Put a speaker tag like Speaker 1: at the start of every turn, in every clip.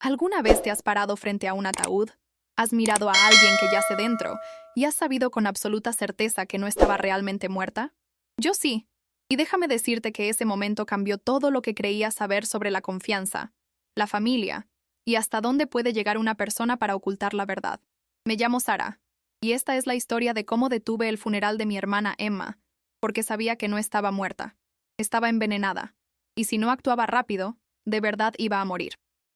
Speaker 1: ¿Alguna vez te has parado frente a un ataúd? ¿Has mirado a alguien que yace dentro y has sabido con absoluta certeza que no estaba realmente muerta? Yo sí. Y déjame decirte que ese momento cambió todo lo que creía saber sobre la confianza, la familia y hasta dónde puede llegar una persona para ocultar la verdad. Me llamo Sara, y esta es la historia de cómo detuve el funeral de mi hermana Emma, porque sabía que no estaba muerta. Estaba envenenada. Y si no actuaba rápido, de verdad iba a morir.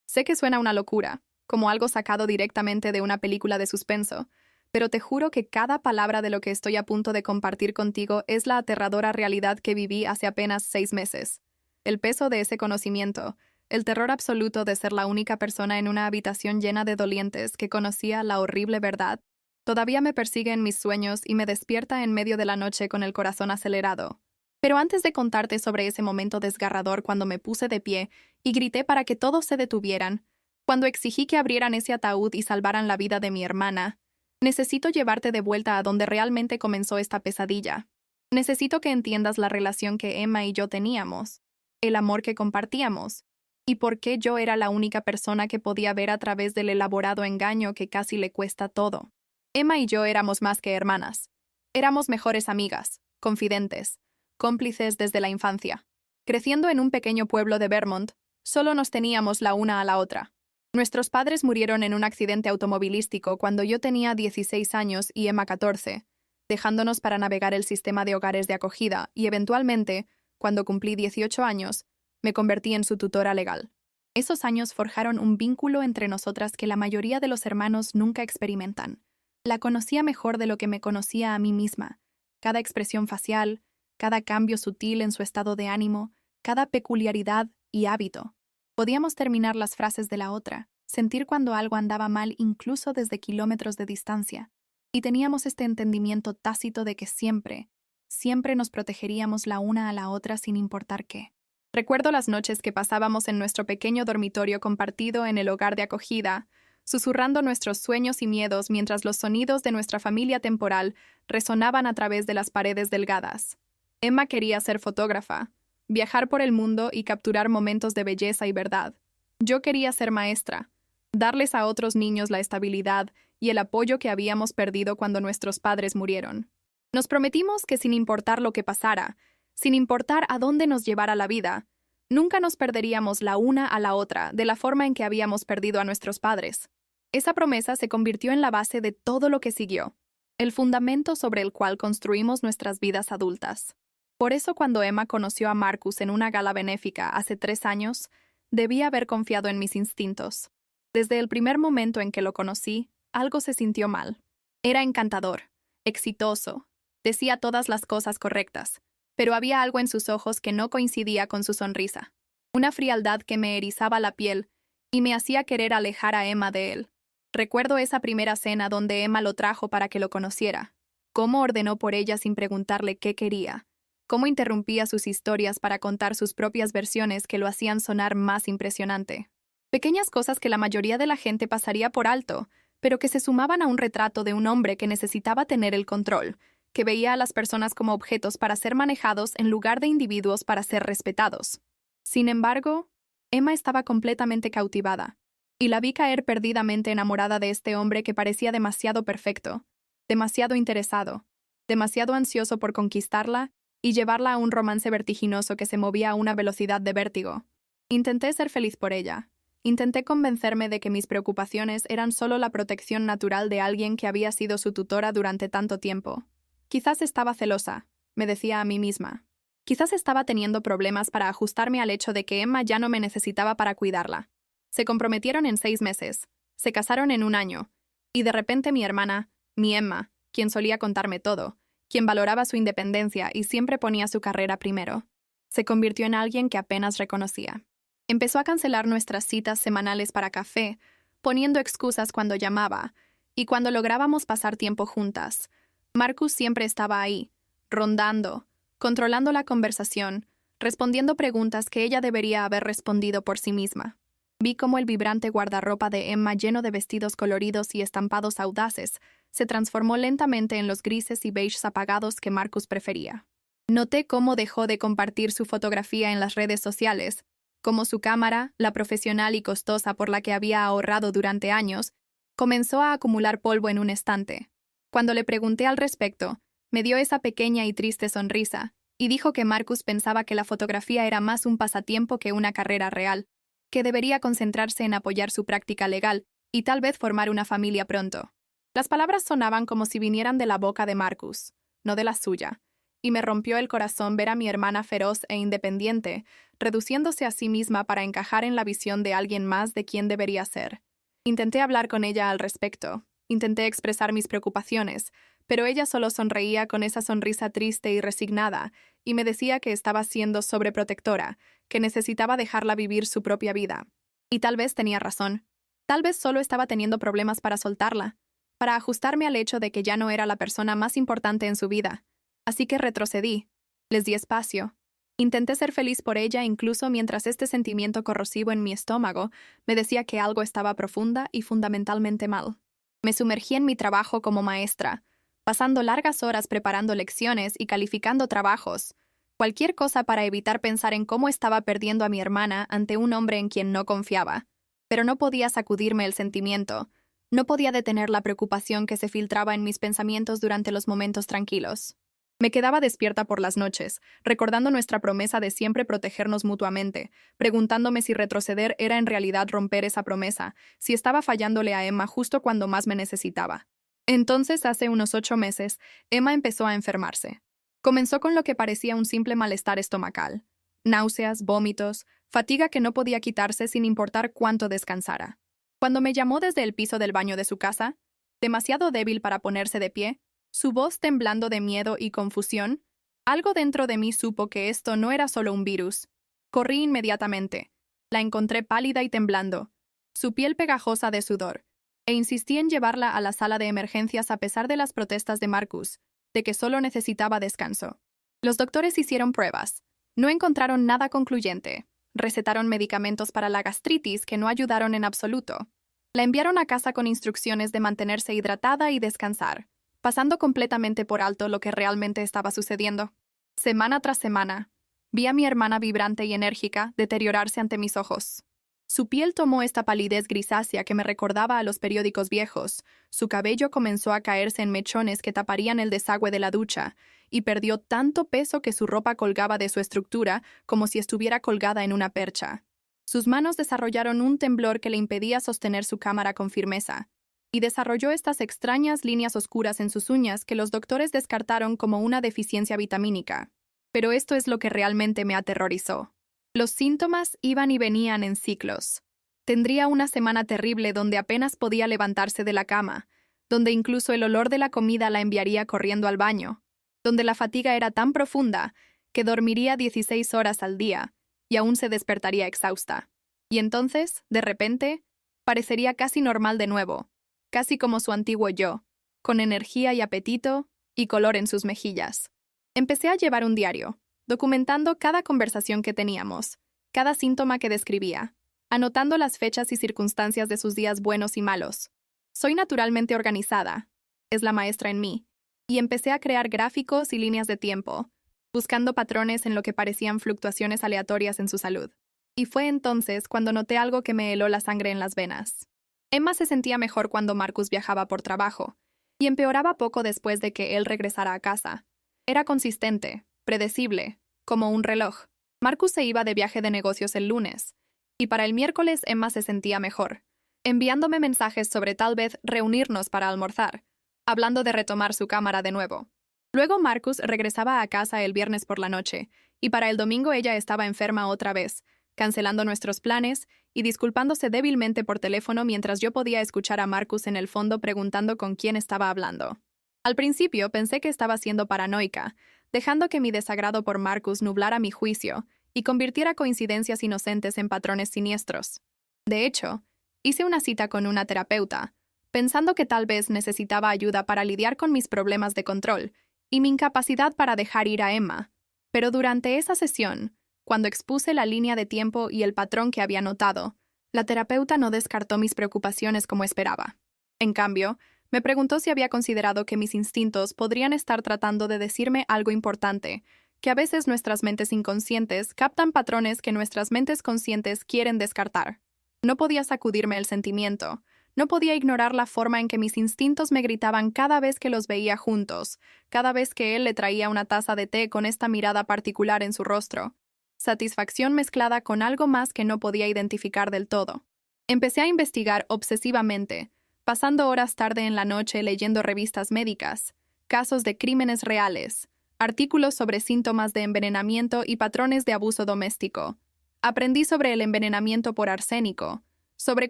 Speaker 1: Sé que suena una locura, como algo sacado directamente de una película de suspenso, pero te juro que cada palabra de lo que estoy a punto de compartir contigo es la aterradora realidad que viví hace apenas 6 meses. El peso de ese conocimiento, el terror absoluto de ser la única persona en una habitación llena de dolientes que conocía la horrible verdad, todavía me persigue en mis sueños y me despierta en medio de la noche con el corazón acelerado. Pero antes de contarte sobre ese momento desgarrador cuando me puse de pie y grité para que todos se detuvieran, cuando exigí que abrieran ese ataúd y salvaran la vida de mi hermana, necesito llevarte de vuelta a donde realmente comenzó esta pesadilla. Necesito que entiendas la relación que Emma y yo teníamos, el amor que compartíamos, y por qué yo era la única persona que podía ver a través del elaborado engaño que casi le cuesta todo. Emma y yo éramos más que hermanas. Éramos mejores amigas, confidentes, cómplices desde la infancia. Creciendo en un pequeño pueblo de Vermont, solo nos teníamos la una a la otra. Nuestros padres murieron en un accidente automovilístico cuando yo tenía 16 años y Emma 14, dejándonos para navegar el sistema de hogares de acogida y eventualmente, cuando cumplí 18 años, me convertí en su tutora legal. Esos años forjaron un vínculo entre nosotras que la mayoría de los hermanos nunca experimentan. La conocía mejor de lo que me conocía a mí misma. Cada expresión facial, cada cambio sutil en su estado de ánimo, cada peculiaridad y hábito. Podíamos terminar las frases de la otra, sentir cuando algo andaba mal incluso desde kilómetros de distancia. Y teníamos este entendimiento tácito de que siempre, siempre nos protegeríamos la una a la otra sin importar qué. Recuerdo las noches que pasábamos en nuestro pequeño dormitorio compartido en el hogar de acogida, susurrando nuestros sueños y miedos mientras los sonidos de nuestra familia temporal resonaban a través de las paredes delgadas. Emma quería ser fotógrafa, viajar por el mundo y capturar momentos de belleza y verdad. Yo quería ser maestra, darles a otros niños la estabilidad y el apoyo que habíamos perdido cuando nuestros padres murieron. Nos prometimos que sin importar lo que pasara, sin importar a dónde nos llevara la vida, nunca nos perderíamos la una a la otra de la forma en que habíamos perdido a nuestros padres. Esa promesa se convirtió en la base de todo lo que siguió, el fundamento sobre el cual construimos nuestras vidas adultas. Por eso cuando Emma conoció a Marcus en una gala benéfica hace 3 años, debía haber confiado en mis instintos. Desde el primer momento en que lo conocí, algo se sintió mal. Era encantador, exitoso, decía todas las cosas correctas, pero había algo en sus ojos que no coincidía con su sonrisa. Una frialdad que me erizaba la piel y me hacía querer alejar a Emma de él. Recuerdo esa primera cena donde Emma lo trajo para que lo conociera, cómo ordenó por ella sin preguntarle qué quería, cómo interrumpía sus historias para contar sus propias versiones que lo hacían sonar más impresionante. Pequeñas cosas que la mayoría de la gente pasaría por alto, pero que se sumaban a un retrato de un hombre que necesitaba tener el control, que veía a las personas como objetos para ser manejados en lugar de individuos para ser respetados. Sin embargo, Emma estaba completamente cautivada, y la vi caer perdidamente enamorada de este hombre que parecía demasiado perfecto, demasiado interesado, demasiado ansioso por conquistarla y llevarla a un romance vertiginoso que se movía a una velocidad de vértigo. Intenté ser feliz por ella. Intenté convencerme de que mis preocupaciones eran solo la protección natural de alguien que había sido su tutora durante tanto tiempo. Quizás estaba celosa, me decía a mí misma. Quizás estaba teniendo problemas para ajustarme al hecho de que Emma ya no me necesitaba para cuidarla. Se comprometieron en 6 meses, se casaron en 1 año, y de repente mi hermana, mi Emma, quien solía contarme todo, quien valoraba su independencia y siempre ponía su carrera primero, se convirtió en alguien que apenas reconocía. Empezó a cancelar nuestras citas semanales para café, poniendo excusas cuando llamaba, y cuando lográbamos pasar tiempo juntas, Marcus siempre estaba ahí, rondando, controlando la conversación, respondiendo preguntas que ella debería haber respondido por sí misma. Vi cómo el vibrante guardarropa de Emma, lleno de vestidos coloridos y estampados audaces, se transformó lentamente en los grises y beiges apagados que Marcus prefería. Noté cómo dejó de compartir su fotografía en las redes sociales, como su cámara, la profesional y costosa por la que había ahorrado durante años, comenzó a acumular polvo en un estante. Cuando le pregunté al respecto, me dio esa pequeña y triste sonrisa, y dijo que Marcus pensaba que la fotografía era más un pasatiempo que una carrera real, que debería concentrarse en apoyar su práctica legal y tal vez formar una familia pronto. Las palabras sonaban como si vinieran de la boca de Marcus, no de la suya, y me rompió el corazón ver a mi hermana feroz e independiente, reduciéndose a sí misma para encajar en la visión de alguien más de quien debería ser. Intenté hablar con ella al respecto, intenté expresar mis preocupaciones, pero ella solo sonreía con esa sonrisa triste y resignada, y me decía que estaba siendo sobreprotectora, que necesitaba dejarla vivir su propia vida. Y tal vez tenía razón. Tal vez solo estaba teniendo problemas para soltarla, para ajustarme al hecho de que ya no era la persona más importante en su vida. Así que retrocedí, les di espacio. Intenté ser feliz por ella incluso mientras este sentimiento corrosivo en mi estómago me decía que algo estaba profunda y fundamentalmente mal. Me sumergí en mi trabajo como maestra, pasando largas horas preparando lecciones y calificando trabajos, cualquier cosa para evitar pensar en cómo estaba perdiendo a mi hermana ante un hombre en quien no confiaba. Pero no podía sacudirme el sentimiento, no podía detener la preocupación que se filtraba en mis pensamientos durante los momentos tranquilos. Me quedaba despierta por las noches, recordando nuestra promesa de siempre protegernos mutuamente, preguntándome si retroceder era en realidad romper esa promesa, si estaba fallándole a Emma justo cuando más me necesitaba. Entonces, hace unos 8 meses, Emma empezó a enfermarse. Comenzó con lo que parecía un simple malestar estomacal. Náuseas, vómitos, fatiga que no podía quitarse sin importar cuánto descansara. Cuando me llamó desde el piso del baño de su casa, demasiado débil para ponerse de pie, su voz temblando de miedo y confusión, algo dentro de mí supo que esto no era solo un virus. Corrí inmediatamente. La encontré pálida y temblando, su piel pegajosa de sudor, e insistí en llevarla a la sala de emergencias a pesar de las protestas de Marcus, de que solo necesitaba descanso. Los doctores hicieron pruebas. No encontraron nada concluyente. Recetaron medicamentos para la gastritis que no ayudaron en absoluto. La enviaron a casa con instrucciones de mantenerse hidratada y descansar, pasando completamente por alto lo que realmente estaba sucediendo. Semana tras semana, vi a mi hermana vibrante y enérgica deteriorarse ante mis ojos. Su piel tomó esta palidez grisácea que me recordaba a los periódicos viejos, su cabello comenzó a caerse en mechones que taparían el desagüe de la ducha, y perdió tanto peso que su ropa colgaba de su estructura como si estuviera colgada en una percha. Sus manos desarrollaron un temblor que le impedía sostener su cámara con firmeza, y desarrolló estas extrañas líneas oscuras en sus uñas que los doctores descartaron como una deficiencia vitamínica. Pero esto es lo que realmente me aterrorizó. Los síntomas iban y venían en ciclos. Tendría una semana terrible donde apenas podía levantarse de la cama, donde incluso el olor de la comida la enviaría corriendo al baño, donde la fatiga era tan profunda que dormiría 16 horas al día y aún se despertaría exhausta. Y entonces, de repente, parecería casi normal de nuevo, casi como su antiguo yo, con energía y apetito y color en sus mejillas. Empecé a llevar un diario, documentando cada conversación que teníamos, cada síntoma que describía, anotando las fechas y circunstancias de sus días buenos y malos. Soy naturalmente organizada, es la maestra en mí, y empecé a crear gráficos y líneas de tiempo, buscando patrones en lo que parecían fluctuaciones aleatorias en su salud. Y fue entonces cuando noté algo que me heló la sangre en las venas. Emma se sentía mejor cuando Marcus viajaba por trabajo, y empeoraba poco después de que él regresara a casa. Era consistente, predecible, como un reloj. Marcus se iba de viaje de negocios el lunes, y para el miércoles Emma se sentía mejor, enviándome mensajes sobre tal vez reunirnos para almorzar, hablando de retomar su cámara de nuevo. Luego Marcus regresaba a casa el viernes por la noche, y para el domingo ella estaba enferma otra vez, cancelando nuestros planes y disculpándose débilmente por teléfono mientras yo podía escuchar a Marcus en el fondo preguntando con quién estaba hablando. Al principio pensé que estaba siendo paranoica, dejando que mi desagrado por Marcus nublara mi juicio y convirtiera coincidencias inocentes en patrones siniestros. De hecho, hice una cita con una terapeuta, pensando que tal vez necesitaba ayuda para lidiar con mis problemas de control y mi incapacidad para dejar ir a Emma. Pero durante esa sesión, cuando expuse la línea de tiempo y el patrón que había notado, la terapeuta no descartó mis preocupaciones como esperaba. En cambio, me preguntó si había considerado que mis instintos podrían estar tratando de decirme algo importante, que a veces nuestras mentes inconscientes captan patrones que nuestras mentes conscientes quieren descartar. No podía sacudirme el sentimiento. No podía ignorar la forma en que mis instintos me gritaban cada vez que los veía juntos, cada vez que él le traía una taza de té con esta mirada particular en su rostro. Satisfacción mezclada con algo más que no podía identificar del todo. Empecé a investigar obsesivamente, pasando horas tarde en la noche leyendo revistas médicas, casos de crímenes reales, artículos sobre síntomas de envenenamiento y patrones de abuso doméstico. Aprendí sobre el envenenamiento por arsénico, sobre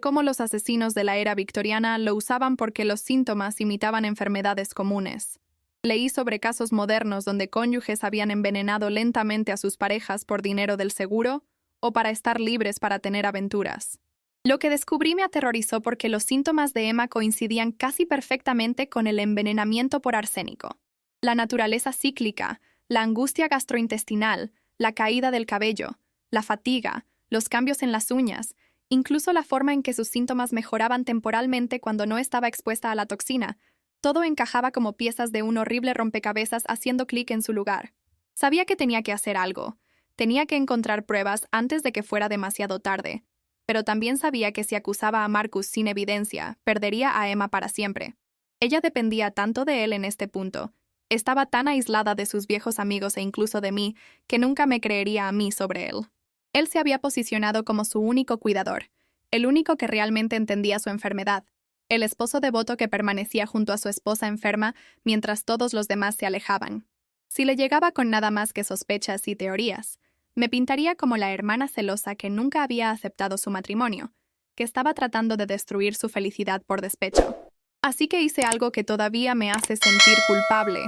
Speaker 1: cómo los asesinos de la era victoriana lo usaban porque los síntomas imitaban enfermedades comunes. Leí sobre casos modernos donde cónyuges habían envenenado lentamente a sus parejas por dinero del seguro o para estar libres para tener aventuras. Lo que descubrí me aterrorizó porque los síntomas de Emma coincidían casi perfectamente con el envenenamiento por arsénico. La naturaleza cíclica, la angustia gastrointestinal, la caída del cabello, la fatiga, los cambios en las uñas, incluso la forma en que sus síntomas mejoraban temporalmente cuando no estaba expuesta a la toxina. Todo encajaba como piezas de un horrible rompecabezas haciendo clic en su lugar. Sabía que tenía que hacer algo. Tenía que encontrar pruebas antes de que fuera demasiado tarde. Pero también sabía que si acusaba a Marcus sin evidencia, perdería a Emma para siempre. Ella dependía tanto de él en este punto. Estaba tan aislada de sus viejos amigos e incluso de mí, que nunca me creería a mí sobre él. Él se había posicionado como su único cuidador, el único que realmente entendía su enfermedad, el esposo devoto que permanecía junto a su esposa enferma mientras todos los demás se alejaban. Si le llegaba con nada más que sospechas y teorías, me pintaría como la hermana celosa que nunca había aceptado su matrimonio, que estaba tratando de destruir su felicidad por despecho. Así que hice algo que todavía me hace sentir culpable,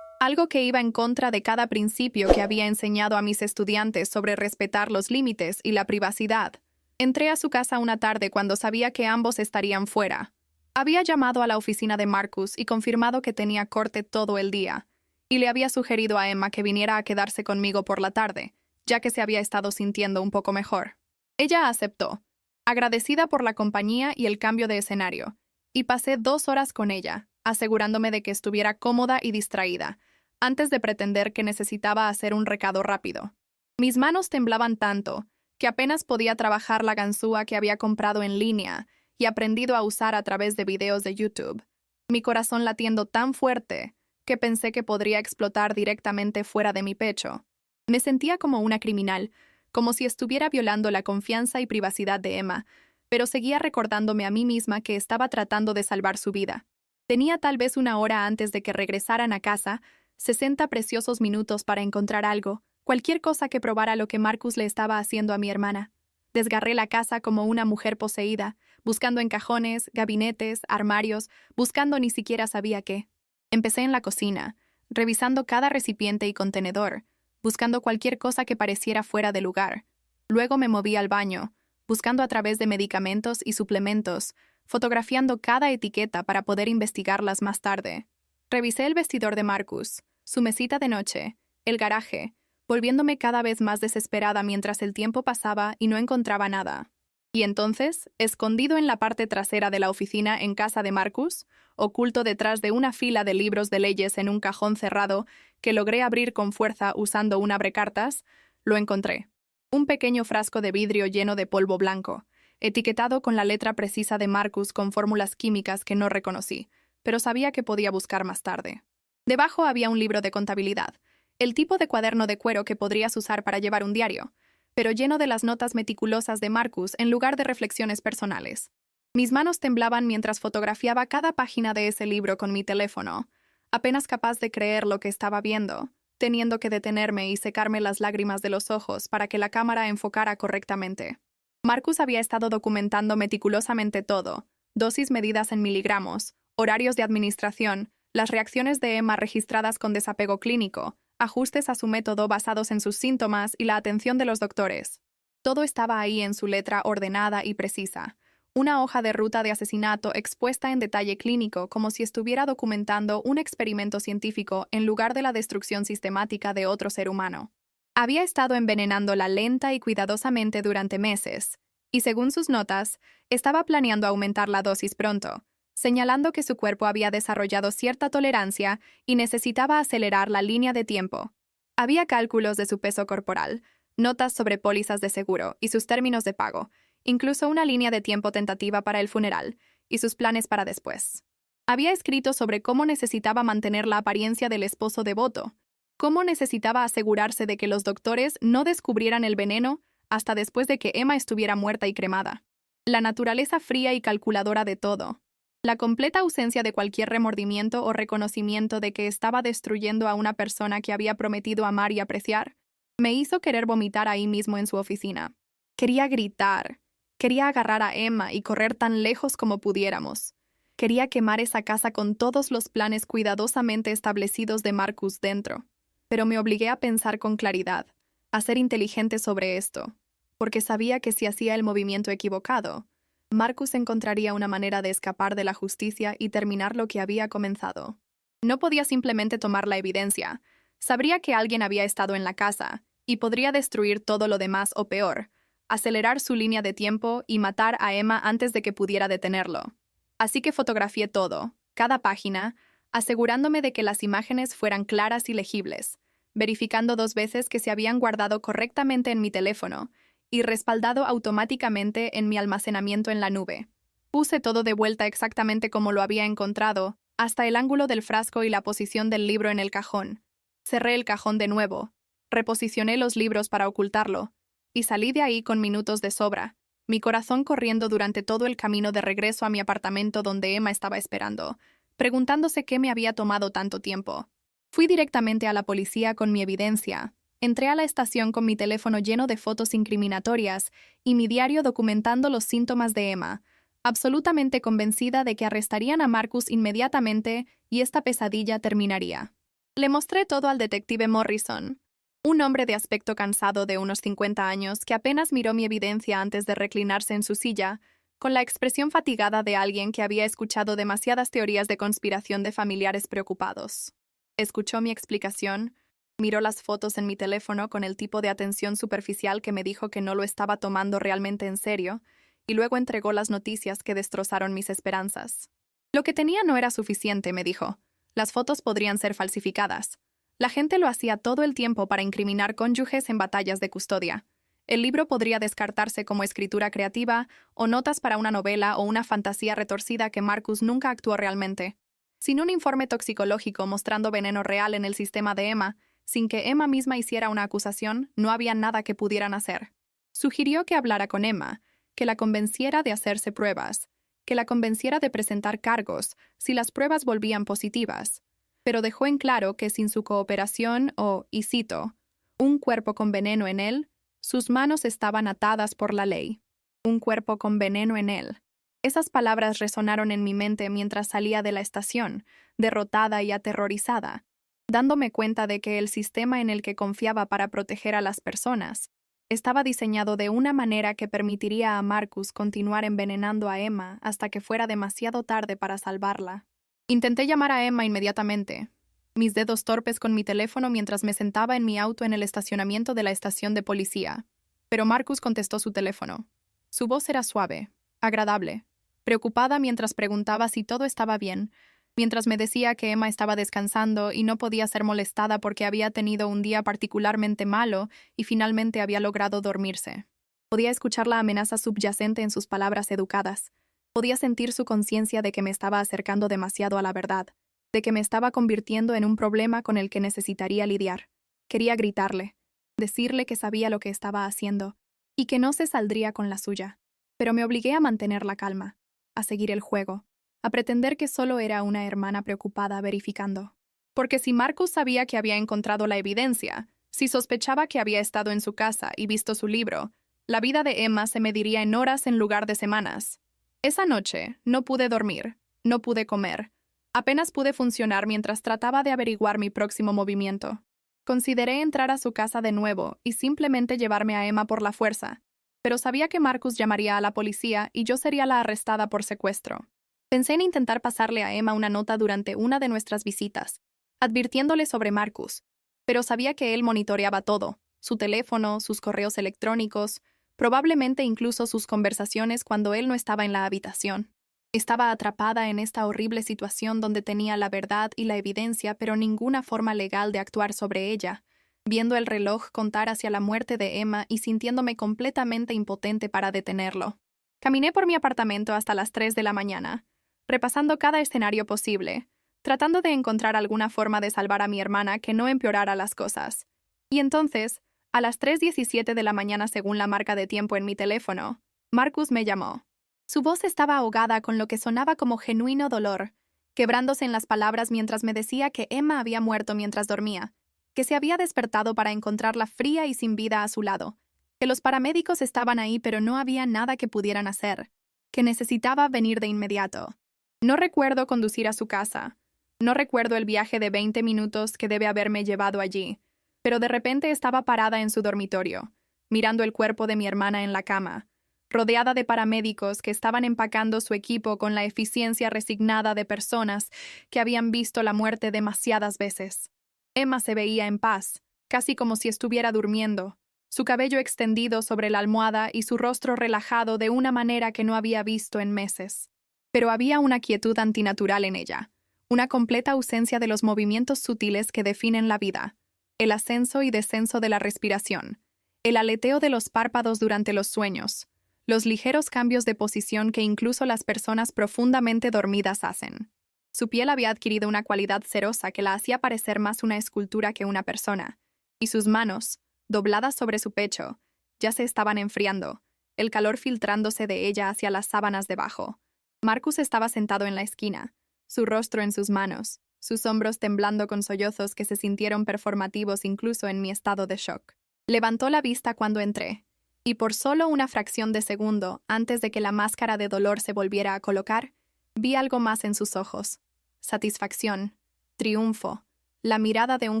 Speaker 1: algo que iba en contra de cada principio que había enseñado a mis estudiantes sobre respetar los límites y la privacidad. Entré a su casa una tarde cuando sabía que ambos estarían fuera. Había llamado a la oficina de Marcus y confirmado que tenía corte todo el día, y le había sugerido a Emma que viniera a quedarse conmigo por la tarde, ya que se había estado sintiendo un poco mejor. Ella aceptó, agradecida por la compañía y el cambio de escenario, y pasé 2 horas con ella, asegurándome de que estuviera cómoda y distraída, antes de pretender que necesitaba hacer un recado rápido. Mis manos temblaban tanto que apenas podía trabajar la ganzúa que había comprado en línea y aprendido a usar a través de videos de YouTube. Mi corazón latiendo tan fuerte que pensé que podría explotar directamente fuera de mi pecho. Me sentía como una criminal, como si estuviera violando la confianza y privacidad de Emma, pero seguía recordándome a mí misma que estaba tratando de salvar su vida. Tenía tal vez 1 hora antes de que regresaran a casa, 60 preciosos minutos para encontrar algo, cualquier cosa que probara lo que Marcus le estaba haciendo a mi hermana. Desgarré la casa como una mujer poseída, buscando en cajones, gabinetes, armarios, buscando ni siquiera sabía qué. Empecé en la cocina, revisando cada recipiente y contenedor, buscando cualquier cosa que pareciera fuera de lugar. Luego me moví al baño, buscando a través de medicamentos y suplementos, fotografiando cada etiqueta para poder investigarlas más tarde. Revisé el vestidor de Marcus, su mesita de noche, el garaje, volviéndome cada vez más desesperada mientras el tiempo pasaba y no encontraba nada. Y entonces, escondido en la parte trasera de la oficina en casa de Marcus, oculto detrás de una fila de libros de leyes en un cajón cerrado que logré abrir con fuerza usando un abrecartas, lo encontré. Un pequeño frasco de vidrio lleno de polvo blanco, etiquetado con la letra precisa de Marcus con fórmulas químicas que no reconocí, pero sabía que podía buscar más tarde. Debajo había un libro de contabilidad, el tipo de cuaderno de cuero que podrías usar para llevar un diario, pero lleno de las notas meticulosas de Marcus en lugar de reflexiones personales. Mis manos temblaban mientras fotografiaba cada página de ese libro con mi teléfono, apenas capaz de creer lo que estaba viendo, teniendo que detenerme y secarme las lágrimas de los ojos para que la cámara enfocara correctamente. Marcus había estado documentando meticulosamente todo, dosis medidas en miligramos, horarios de administración, las reacciones de Emma registradas con desapego clínico, ajustes a su método basados en sus síntomas y la atención de los doctores. Todo estaba ahí en su letra ordenada y precisa, una hoja de ruta de asesinato expuesta en detalle clínico como si estuviera documentando un experimento científico en lugar de la destrucción sistemática de otro ser humano. Había estado envenenándola lenta y cuidadosamente durante meses, y según sus notas, estaba planeando aumentar la dosis pronto, señalando que su cuerpo había desarrollado cierta tolerancia y necesitaba acelerar la línea de tiempo. Había cálculos de su peso corporal, notas sobre pólizas de seguro y sus términos de pago, incluso una línea de tiempo tentativa para el funeral y sus planes para después. Había escrito sobre cómo necesitaba mantener la apariencia del esposo devoto, cómo necesitaba asegurarse de que los doctores no descubrieran el veneno hasta después de que Emma estuviera muerta y cremada. La naturaleza fría y calculadora de todo. La completa ausencia de cualquier remordimiento o reconocimiento de que estaba destruyendo a una persona que había prometido amar y apreciar, me hizo querer vomitar ahí mismo en su oficina. Quería gritar. Quería agarrar a Emma y correr tan lejos como pudiéramos. Quería quemar esa casa con todos los planes cuidadosamente establecidos de Marcus dentro. Pero me obligué a pensar con claridad, a ser inteligente sobre esto, porque sabía que si hacía el movimiento equivocado, Marcus encontraría una manera de escapar de la justicia y terminar lo que había comenzado. No podía simplemente tomar la evidencia. Sabría que alguien había estado en la casa, y podría destruir todo lo demás o peor, acelerar su línea de tiempo y matar a Emma antes de que pudiera detenerlo. Así que fotografié todo, cada página, asegurándome de que las imágenes fueran claras y legibles, verificando 2 veces que se habían guardado correctamente en mi teléfono y respaldado automáticamente en mi almacenamiento en la nube. Puse todo de vuelta exactamente como lo había encontrado, hasta el ángulo del frasco y la posición del libro en el cajón. Cerré el cajón de nuevo, reposicioné los libros para ocultarlo, y salí de ahí con minutos de sobra, mi corazón corriendo durante todo el camino de regreso a mi apartamento donde Emma estaba esperando, preguntándose qué me había tomado tanto tiempo. Fui directamente a la policía con mi evidencia. Entré a la estación con mi teléfono lleno de fotos incriminatorias y mi diario documentando los síntomas de Emma, absolutamente convencida de que arrestarían a Marcus inmediatamente y esta pesadilla terminaría. Le mostré todo al detective Morrison, un hombre de aspecto cansado de unos 50 años que apenas miró mi evidencia antes de reclinarse en su silla, con la expresión fatigada de alguien que había escuchado demasiadas teorías de conspiración de familiares preocupados. Escuchó mi explicación, miró las fotos en mi teléfono con el tipo de atención superficial que me dijo que no lo estaba tomando realmente en serio, y luego entregó las noticias que destrozaron mis esperanzas. Lo que tenía no era suficiente, me dijo. Las fotos podrían ser falsificadas. La gente lo hacía todo el tiempo para incriminar cónyuges en batallas de custodia. El libro podría descartarse como escritura creativa o notas para una novela o una fantasía retorcida que Marcus nunca actuó realmente. Sin un informe toxicológico mostrando veneno real en el sistema de Emma, sin que Emma misma hiciera una acusación, no había nada que pudieran hacer. Sugirió que hablara con Emma, que la convenciera de hacerse pruebas, que la convenciera de presentar cargos si las pruebas volvían positivas, pero dejó en claro que sin su cooperación y cito, un cuerpo con veneno en él, sus manos estaban atadas por la ley. Un cuerpo con veneno en él. Esas palabras resonaron en mi mente mientras salía de la estación, derrotada y aterrorizada, dándome cuenta de que el sistema en el que confiaba para proteger a las personas estaba diseñado de una manera que permitiría a Marcus continuar envenenando a Emma hasta que fuera demasiado tarde para salvarla. Intenté llamar a Emma inmediatamente, mis dedos torpes con mi teléfono mientras me sentaba en mi auto en el estacionamiento de la estación de policía, pero Marcus contestó su teléfono. Su voz era suave, agradable, preocupada mientras preguntaba si todo estaba bien, mientras me decía que Emma estaba descansando y no podía ser molestada porque había tenido un día particularmente malo y finalmente había logrado dormirse. Podía escuchar la amenaza subyacente en sus palabras educadas. Podía sentir su conciencia de que me estaba acercando demasiado a la verdad, de que me estaba convirtiendo en un problema con el que necesitaría lidiar. Quería gritarle, decirle que sabía lo que estaba haciendo y que no se saldría con la suya. Pero me obligué a mantener la calma, a seguir el juego, a pretender que solo era una hermana preocupada verificando. Porque si Marcus sabía que había encontrado la evidencia, si sospechaba que había estado en su casa y visto su libro, la vida de Emma se mediría en horas en lugar de semanas. Esa noche no pude dormir, no pude comer. Apenas pude funcionar mientras trataba de averiguar mi próximo movimiento. Consideré entrar a su casa de nuevo y simplemente llevarme a Emma por la fuerza, pero sabía que Marcus llamaría a la policía y yo sería la arrestada por secuestro. Pensé en intentar pasarle a Emma una nota durante una de nuestras visitas, advirtiéndole sobre Marcus, pero sabía que él monitoreaba todo, su teléfono, sus correos electrónicos, probablemente incluso sus conversaciones cuando él no estaba en la habitación. Estaba atrapada en esta horrible situación donde tenía la verdad y la evidencia, pero ninguna forma legal de actuar sobre ella, viendo el reloj contar hacia la muerte de Emma y sintiéndome completamente impotente para detenerlo. Caminé por mi apartamento hasta las 3 de la mañana, repasando cada escenario posible, tratando de encontrar alguna forma de salvar a mi hermana que no empeorara las cosas. Y entonces, a las 3:17 de la mañana según la marca de tiempo en mi teléfono, Marcus me llamó. Su voz estaba ahogada con lo que sonaba como genuino dolor, quebrándose en las palabras mientras me decía que Emma había muerto mientras dormía, que se había despertado para encontrarla fría y sin vida a su lado, que los paramédicos estaban ahí pero no había nada que pudieran hacer, que necesitaba venir de inmediato. No recuerdo conducir a su casa, no recuerdo el viaje de 20 minutos que debe haberme llevado allí, pero de repente estaba parada en su dormitorio, mirando el cuerpo de mi hermana en la cama, rodeada de paramédicos que estaban empacando su equipo con la eficiencia resignada de personas que habían visto la muerte demasiadas veces. Emma se veía en paz, casi como si estuviera durmiendo, su cabello extendido sobre la almohada y su rostro relajado de una manera que no había visto en meses. Pero había una quietud antinatural en ella, una completa ausencia de los movimientos sutiles que definen la vida, el ascenso y descenso de la respiración, el aleteo de los párpados durante los sueños, los ligeros cambios de posición que incluso las personas profundamente dormidas hacen. Su piel había adquirido una cualidad cerosa que la hacía parecer más una escultura que una persona, y sus manos, dobladas sobre su pecho, ya se estaban enfriando, el calor filtrándose de ella hacia las sábanas debajo. Marcus estaba sentado en la esquina, su rostro en sus manos, sus hombros temblando con sollozos que se sintieron performativos incluso en mi estado de shock. Levantó la vista cuando entré, y por solo una fracción de segundo, antes de que la máscara de dolor se volviera a colocar, vi algo más en sus ojos. Satisfacción, triunfo, la mirada de un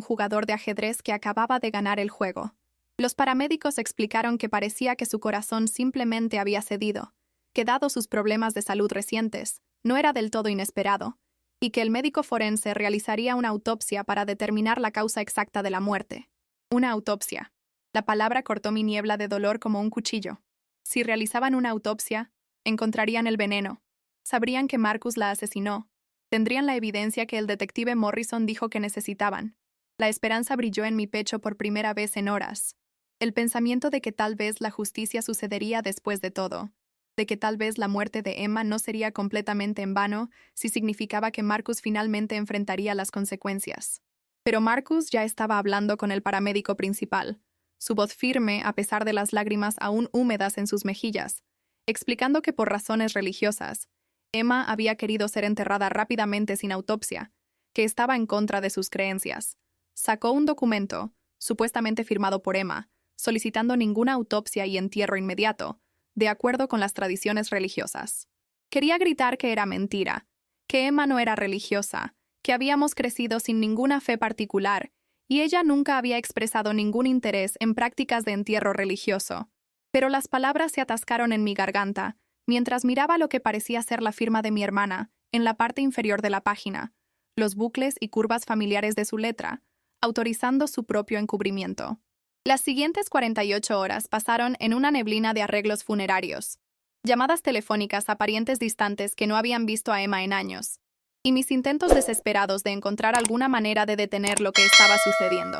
Speaker 1: jugador de ajedrez que acababa de ganar el juego. Los paramédicos explicaron que parecía que su corazón simplemente había cedido, que dado sus problemas de salud recientes, no era del todo inesperado, y que el médico forense realizaría una autopsia para determinar la causa exacta de la muerte. Una autopsia. La palabra cortó mi niebla de dolor como un cuchillo. Si realizaban una autopsia, encontrarían el veneno. Sabrían que Marcus la asesinó. Tendrían la evidencia que el detective Morrison dijo que necesitaban. La esperanza brilló en mi pecho por primera vez en horas. El pensamiento de que tal vez la justicia sucedería después de todo, de que tal vez la muerte de Emma no sería completamente en vano si significaba que Marcus finalmente enfrentaría las consecuencias. Pero Marcus ya estaba hablando con el paramédico principal, su voz firme a pesar de las lágrimas aún húmedas en sus mejillas, explicando que por razones religiosas, Emma había querido ser enterrada rápidamente sin autopsia, que estaba en contra de sus creencias. Sacó un documento, supuestamente firmado por Emma, solicitando ninguna autopsia y entierro inmediato, de acuerdo con las tradiciones religiosas. Quería gritar que era mentira, que Emma no era religiosa, que habíamos crecido sin ninguna fe particular, y ella nunca había expresado ningún interés en prácticas de entierro religioso. Pero las palabras se atascaron en mi garganta, mientras miraba lo que parecía ser la firma de mi hermana, en la parte inferior de la página, los bucles y curvas familiares de su letra, autorizando su propio encubrimiento. Las siguientes 48 horas pasaron en una neblina de arreglos funerarios, llamadas telefónicas a parientes distantes que no habían visto a Emma en años, y mis intentos desesperados de encontrar alguna manera de detener lo que estaba sucediendo.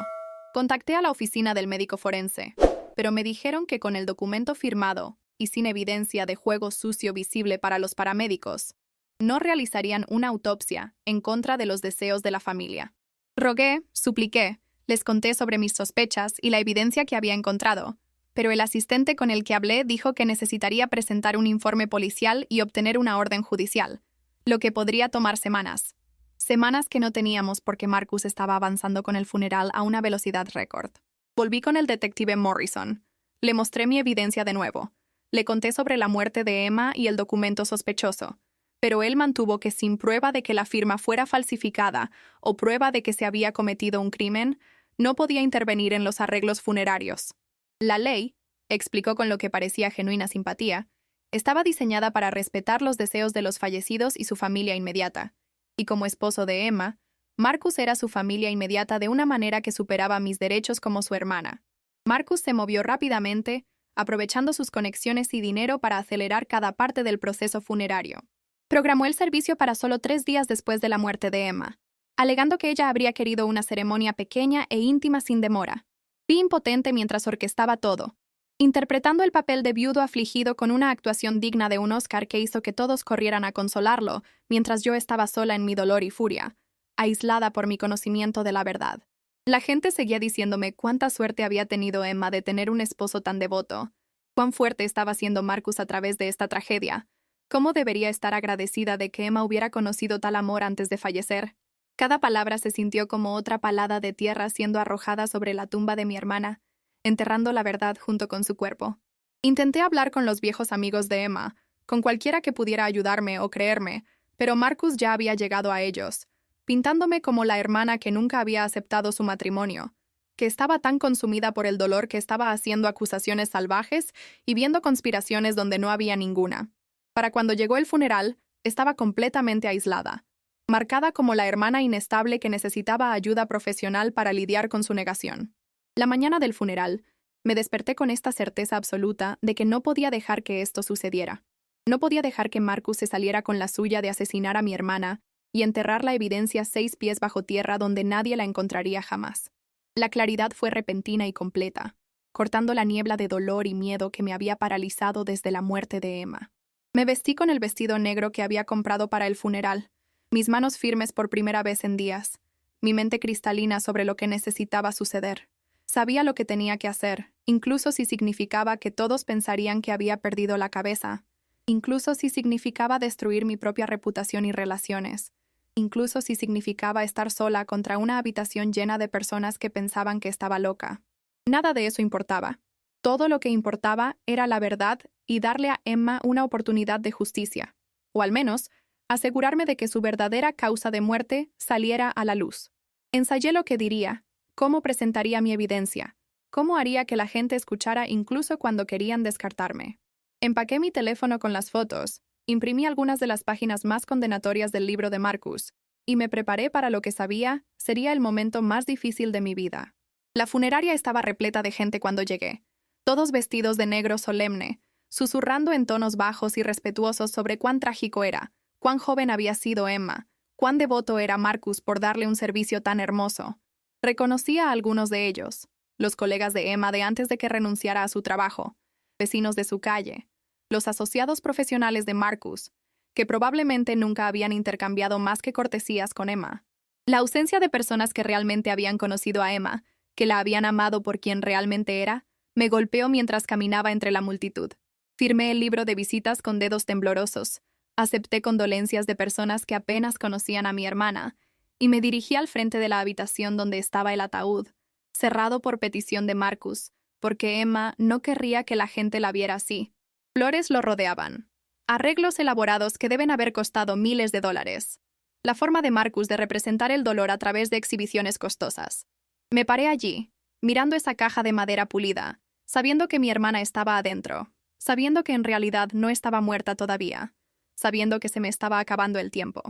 Speaker 1: Contacté a la oficina del médico forense, pero me dijeron que con el documento firmado y sin evidencia de juego sucio visible para los paramédicos, no realizarían una autopsia en contra de los deseos de la familia. Rogué, supliqué, les conté sobre mis sospechas y la evidencia que había encontrado, pero el asistente con el que hablé dijo que necesitaría presentar un informe policial y obtener una orden judicial, lo que podría tomar semanas. Semanas que no teníamos porque Marcus estaba avanzando con el funeral a una velocidad récord. Volví con el detective Morrison. Le mostré mi evidencia de nuevo. Le conté sobre la muerte de Emma y el documento sospechoso, pero él mantuvo que sin prueba de que la firma fuera falsificada o prueba de que se había cometido un crimen, no podía intervenir en los arreglos funerarios. La ley, explicó con lo que parecía genuina simpatía, estaba diseñada para respetar los deseos de los fallecidos y su familia inmediata, y como esposo de Emma, Marcus era su familia inmediata de una manera que superaba mis derechos como su hermana. Marcus se movió rápidamente, aprovechando sus conexiones y dinero para acelerar cada parte del proceso funerario. Programó el servicio para solo 3 días después de la muerte de Emma, alegando que ella habría querido una ceremonia pequeña e íntima sin demora, Vi impotente mientras orquestaba todo, interpretando el papel de viudo afligido con una actuación digna de un Oscar que hizo que todos corrieran a consolarlo, mientras yo estaba sola en mi dolor y furia, aislada por mi conocimiento de la verdad. La gente seguía diciéndome cuánta suerte había tenido Emma de tener un esposo tan devoto, cuán fuerte estaba siendo Marcus a través de esta tragedia, cómo debería estar agradecida de que Emma hubiera conocido tal amor antes de fallecer. Cada palabra se sintió como otra palada de tierra siendo arrojada sobre la tumba de mi hermana, enterrando la verdad junto con su cuerpo. Intenté hablar con los viejos amigos de Emma, con cualquiera que pudiera ayudarme o creerme, pero Marcus ya había llegado a ellos, pintándome como la hermana que nunca había aceptado su matrimonio, que estaba tan consumida por el dolor que estaba haciendo acusaciones salvajes y viendo conspiraciones donde no había ninguna. Para cuando llegó el funeral, estaba completamente aislada, marcada como la hermana inestable que necesitaba ayuda profesional para lidiar con su negación. La mañana del funeral, me desperté con esta certeza absoluta de que no podía dejar que esto sucediera. No podía dejar que Marcus se saliera con la suya de asesinar a mi hermana y enterrar la evidencia 6 pies bajo tierra donde nadie la encontraría jamás. La claridad fue repentina y completa, cortando la niebla de dolor y miedo que me había paralizado desde la muerte de Emma. Me vestí con el vestido negro que había comprado para el funeral, mis manos firmes por primera vez en días, mi mente cristalina sobre lo que necesitaba suceder. Sabía lo que tenía que hacer, incluso si significaba que todos pensarían que había perdido la cabeza, incluso si significaba destruir mi propia reputación y relaciones, incluso si significaba estar sola contra una habitación llena de personas que pensaban que estaba loca. Nada de eso importaba. Todo lo que importaba era la verdad y darle a Emma una oportunidad de justicia, o al menos, asegurarme de que su verdadera causa de muerte saliera a la luz. Ensayé lo que diría, cómo presentaría mi evidencia, cómo haría que la gente escuchara incluso cuando querían descartarme. Empaqué mi teléfono con las fotos, imprimí algunas de las páginas más condenatorias del libro de Marcus, y me preparé para lo que sabía sería el momento más difícil de mi vida. La funeraria estaba repleta de gente cuando llegué, todos vestidos de negro solemne, susurrando en tonos bajos y respetuosos sobre cuán trágico era, cuán joven había sido Emma, cuán devoto era Marcus por darle un servicio tan hermoso. Reconocía a algunos de ellos, los colegas de Emma de antes de que renunciara a su trabajo, vecinos de su calle, los asociados profesionales de Marcus, que probablemente nunca habían intercambiado más que cortesías con Emma. La ausencia de personas que realmente habían conocido a Emma, que la habían amado por quien realmente era, me golpeó mientras caminaba entre la multitud. Firmé el libro de visitas con dedos temblorosos, acepté condolencias de personas que apenas conocían a mi hermana, y me dirigí al frente de la habitación donde estaba el ataúd, cerrado por petición de Marcus, porque Emma no querría que la gente la viera así. Flores lo rodeaban. Arreglos elaborados que deben haber costado miles de dólares. La forma de Marcus de representar el dolor a través de exhibiciones costosas. Me paré allí, mirando esa caja de madera pulida, sabiendo que mi hermana estaba adentro, sabiendo que en realidad no estaba muerta todavía, sabiendo que se me estaba acabando el tiempo.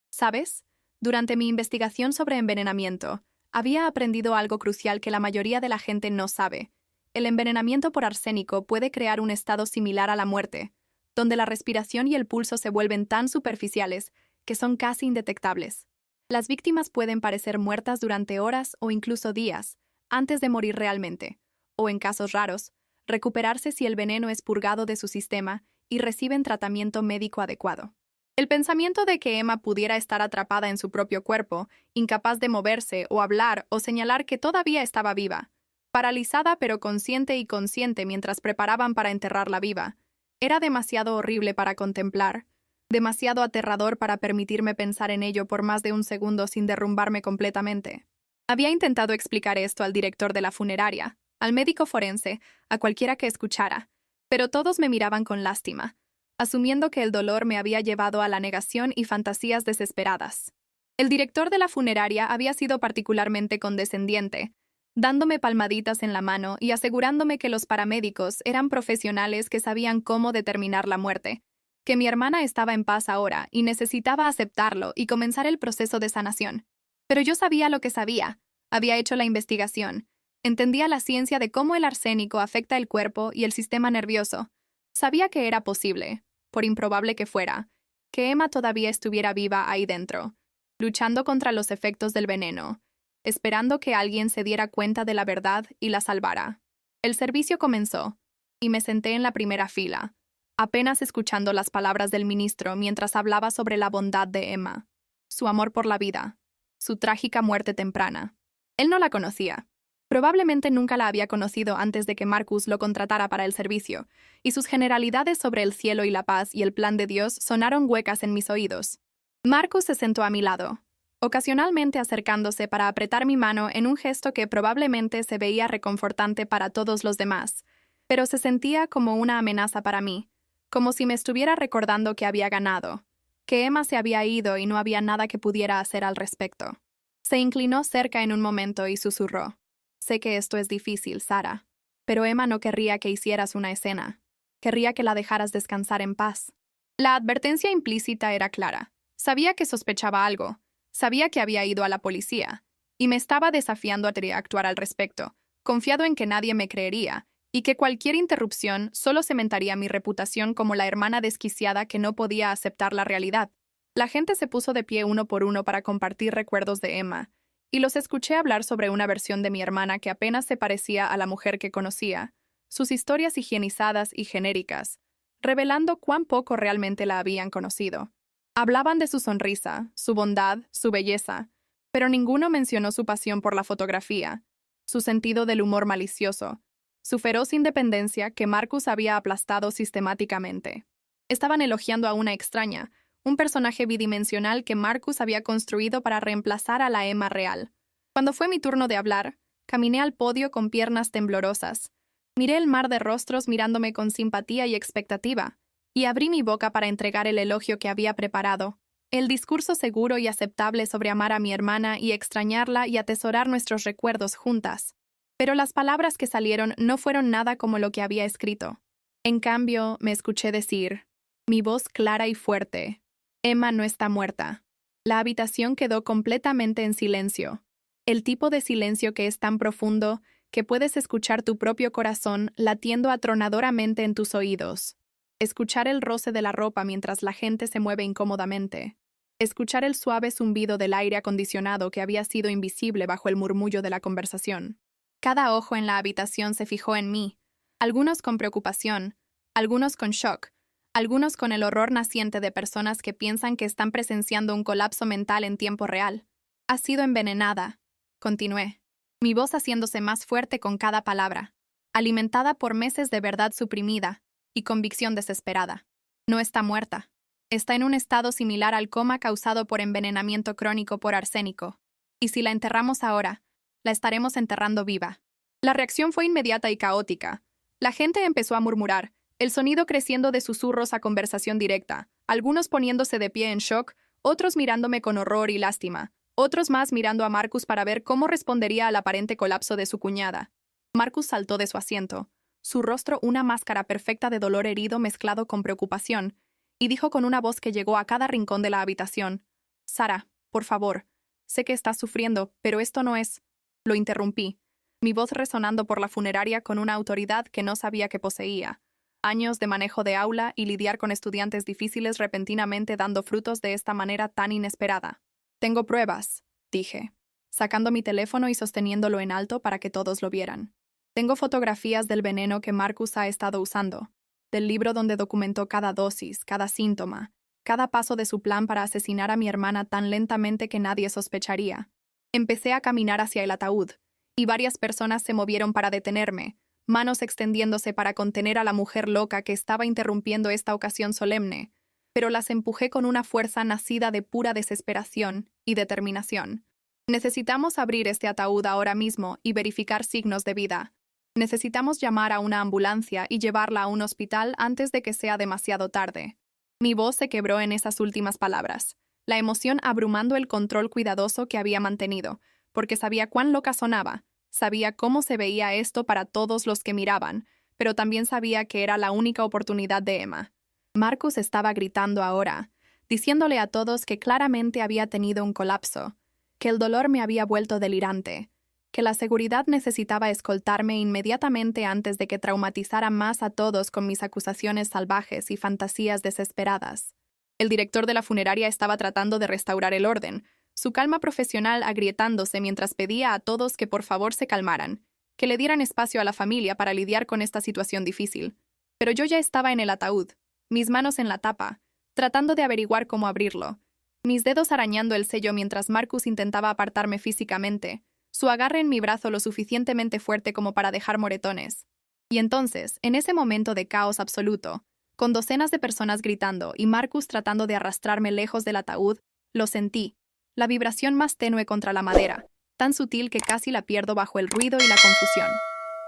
Speaker 1: ¿Sabes? Durante mi investigación sobre envenenamiento, había aprendido algo crucial que la mayoría de la gente no sabe. El envenenamiento por arsénico puede crear un estado similar a la muerte, donde la respiración y el pulso se vuelven tan superficiales que son casi indetectables. Las víctimas pueden parecer muertas durante horas o incluso días, antes de morir realmente, o en casos raros, recuperarse si el veneno es purgado de su sistema y reciben tratamiento médico adecuado. El pensamiento de que Emma pudiera estar atrapada en su propio cuerpo, incapaz de moverse o hablar o señalar que todavía estaba viva, paralizada pero consciente y consciente mientras preparaban para enterrarla viva, era demasiado horrible para contemplar, demasiado aterrador para permitirme pensar en ello por más de un segundo sin derrumbarme completamente. Había intentado explicar esto al director de la funeraria, al médico forense, a cualquiera que escuchara, pero todos me miraban con lástima, asumiendo que el dolor me había llevado a la negación y fantasías desesperadas. El director de la funeraria había sido particularmente condescendiente, dándome palmaditas en la mano y asegurándome que los paramédicos eran profesionales que sabían cómo determinar la muerte, que mi hermana estaba en paz ahora y necesitaba aceptarlo y comenzar el proceso de sanación. Pero yo sabía lo que sabía, había hecho la investigación, entendía la ciencia de cómo el arsénico afecta el cuerpo y el sistema nervioso. Sabía que era posible, por improbable que fuera, que Emma todavía estuviera viva ahí dentro, luchando contra los efectos del veneno, esperando que alguien se diera cuenta de la verdad y la salvara. El servicio comenzó, y me senté en la primera fila, apenas escuchando las palabras del ministro mientras hablaba sobre la bondad de Emma, su amor por la vida, su trágica muerte temprana. Él no la conocía. Probablemente nunca la había conocido antes de que Marcus lo contratara para el servicio, y sus generalidades sobre el cielo y la paz y el plan de Dios sonaron huecas en mis oídos. Marcus se sentó a mi lado, ocasionalmente acercándose para apretar mi mano en un gesto que probablemente se veía reconfortante para todos los demás, pero se sentía como una amenaza para mí, como si me estuviera recordando que había ganado, que Emma se había ido y no había nada que pudiera hacer al respecto. Se inclinó cerca en un momento y susurró: «Sé que esto es difícil, Sarah, pero Emma no querría que hicieras una escena. Querría que la dejaras descansar en paz». La advertencia implícita era clara. Sabía que sospechaba algo. Sabía que había ido a la policía. Y me estaba desafiando a actuar al respecto, confiado en que nadie me creería, y que cualquier interrupción solo cementaría mi reputación como la hermana desquiciada que no podía aceptar la realidad. La gente se puso de pie uno por uno para compartir recuerdos de Emma, y los escuché hablar sobre una versión de mi hermana que apenas se parecía a la mujer que conocía, sus historias higienizadas y genéricas, revelando cuán poco realmente la habían conocido. Hablaban de su sonrisa, su bondad, su belleza, pero ninguno mencionó su pasión por la fotografía, su sentido del humor malicioso, su feroz independencia que Marcus había aplastado sistemáticamente. Estaban elogiando a una extraña, un personaje bidimensional que Marcus había construido para reemplazar a la Emma real. Cuando fue mi turno de hablar, caminé al podio con piernas temblorosas. Miré el mar de rostros mirándome con simpatía y expectativa, y abrí mi boca para entregar el elogio que había preparado, el discurso seguro y aceptable sobre amar a mi hermana y extrañarla y atesorar nuestros recuerdos juntas. Pero las palabras que salieron no fueron nada como lo que había escrito. En cambio, me escuché decir, mi voz clara y fuerte: «Emma no está muerta». La habitación quedó completamente en silencio. El tipo de silencio que es tan profundo que puedes escuchar tu propio corazón latiendo atronadoramente en tus oídos. Escuchar el roce de la ropa mientras la gente se mueve incómodamente. Escuchar el suave zumbido del aire acondicionado que había sido invisible bajo el murmullo de la conversación. Cada ojo en la habitación se fijó en mí, algunos con preocupación, algunos con shock, algunos con el horror naciente de personas que piensan que están presenciando un colapso mental en tiempo real. «Ha sido envenenada», continué, mi voz haciéndose más fuerte con cada palabra, alimentada por meses de verdad suprimida y convicción desesperada. «No está muerta. Está en un estado similar al coma causado por envenenamiento crónico por arsénico. Y si la enterramos ahora, la estaremos enterrando viva». La reacción fue inmediata y caótica. La gente empezó a murmurar, el sonido creciendo de susurros a conversación directa, algunos poniéndose de pie en shock, otros mirándome con horror y lástima, otros más mirando a Marcus para ver cómo respondería al aparente colapso de su cuñada. Marcus saltó de su asiento, su rostro una máscara perfecta de dolor herido mezclado con preocupación, y dijo con una voz que llegó a cada rincón de la habitación: «Sarah, por favor, sé que estás sufriendo, pero esto no es...». Lo interrumpí, mi voz resonando por la funeraria con una autoridad que no sabía que poseía. Años de manejo de aula y lidiar con estudiantes difíciles repentinamente dando frutos de esta manera tan inesperada. «Tengo pruebas», dije, sacando mi teléfono y sosteniéndolo en alto para que todos lo vieran. «Tengo fotografías del veneno que Marcus ha estado usando, del libro donde documentó cada dosis, cada síntoma, cada paso de su plan para asesinar a mi hermana tan lentamente que nadie sospecharía». Empecé a caminar hacia el ataúd, y varias personas se movieron para detenerme, manos extendiéndose para contener a la mujer loca que estaba interrumpiendo esta ocasión solemne, pero las empujé con una fuerza nacida de pura desesperación y determinación. «Necesitamos abrir este ataúd ahora mismo y verificar signos de vida. Necesitamos llamar a una ambulancia y llevarla a un hospital antes de que sea demasiado tarde». Mi voz se quebró en esas últimas palabras, la emoción abrumando el control cuidadoso que había mantenido, porque sabía cuán loca sonaba. Sabía cómo se veía esto para todos los que miraban, pero también sabía que era la única oportunidad de Emma. Marcus estaba gritando ahora, diciéndole a todos que claramente había tenido un colapso, que el dolor me había vuelto delirante, que la seguridad necesitaba escoltarme inmediatamente antes de que traumatizara más a todos con mis acusaciones salvajes y fantasías desesperadas. El director de la funeraria estaba tratando de restaurar el orden, su calma profesional agrietándose mientras pedía a todos que por favor se calmaran, que le dieran espacio a la familia para lidiar con esta situación difícil. Pero yo ya estaba en el ataúd, mis manos en la tapa, tratando de averiguar cómo abrirlo, mis dedos arañando el sello mientras Marcus intentaba apartarme físicamente, su agarre en mi brazo lo suficientemente fuerte como para dejar moretones. Y entonces, en ese momento de caos absoluto, con docenas de personas gritando y Marcus tratando de arrastrarme lejos del ataúd, lo sentí, la vibración más tenue contra la madera, tan sutil que casi la pierdo bajo el ruido y la confusión.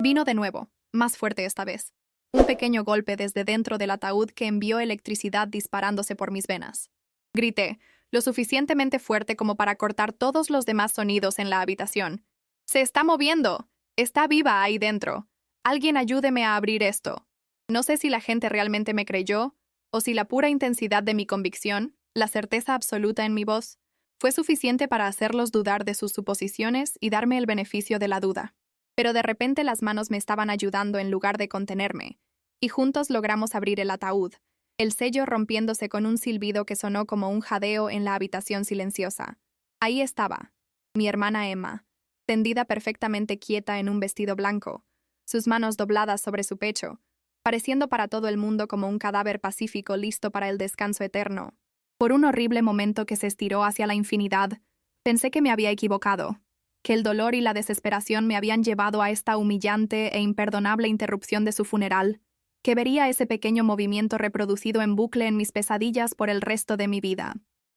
Speaker 1: Vino de nuevo, más fuerte esta vez. Un pequeño golpe desde dentro del ataúd que envió electricidad disparándose por mis venas. Grité, lo suficientemente fuerte como para cortar todos los demás sonidos en la habitación. ¡Se está moviendo! ¡Está viva ahí dentro! ¡Alguien ayúdeme a abrir esto! No sé si la gente realmente me creyó, o si la pura intensidad de mi convicción, la certeza absoluta en mi voz, fue suficiente para hacerlos dudar de sus suposiciones y darme el beneficio de la duda. Pero de repente las manos me estaban ayudando en lugar de contenerme, y juntos logramos abrir el ataúd, el sello rompiéndose con un silbido que sonó como un jadeo en la habitación silenciosa. Ahí estaba, mi hermana Emma, tendida perfectamente quieta en un vestido blanco, sus manos dobladas sobre su pecho, pareciendo para todo el mundo como un cadáver pacífico listo para el descanso eterno. Por un horrible momento que se estiró hacia la infinidad, pensé que me había equivocado, que el dolor y la desesperación me habían llevado a esta humillante e imperdonable interrupción de su funeral, que vería ese pequeño movimiento reproducido en bucle en mis pesadillas por el resto de mi vida.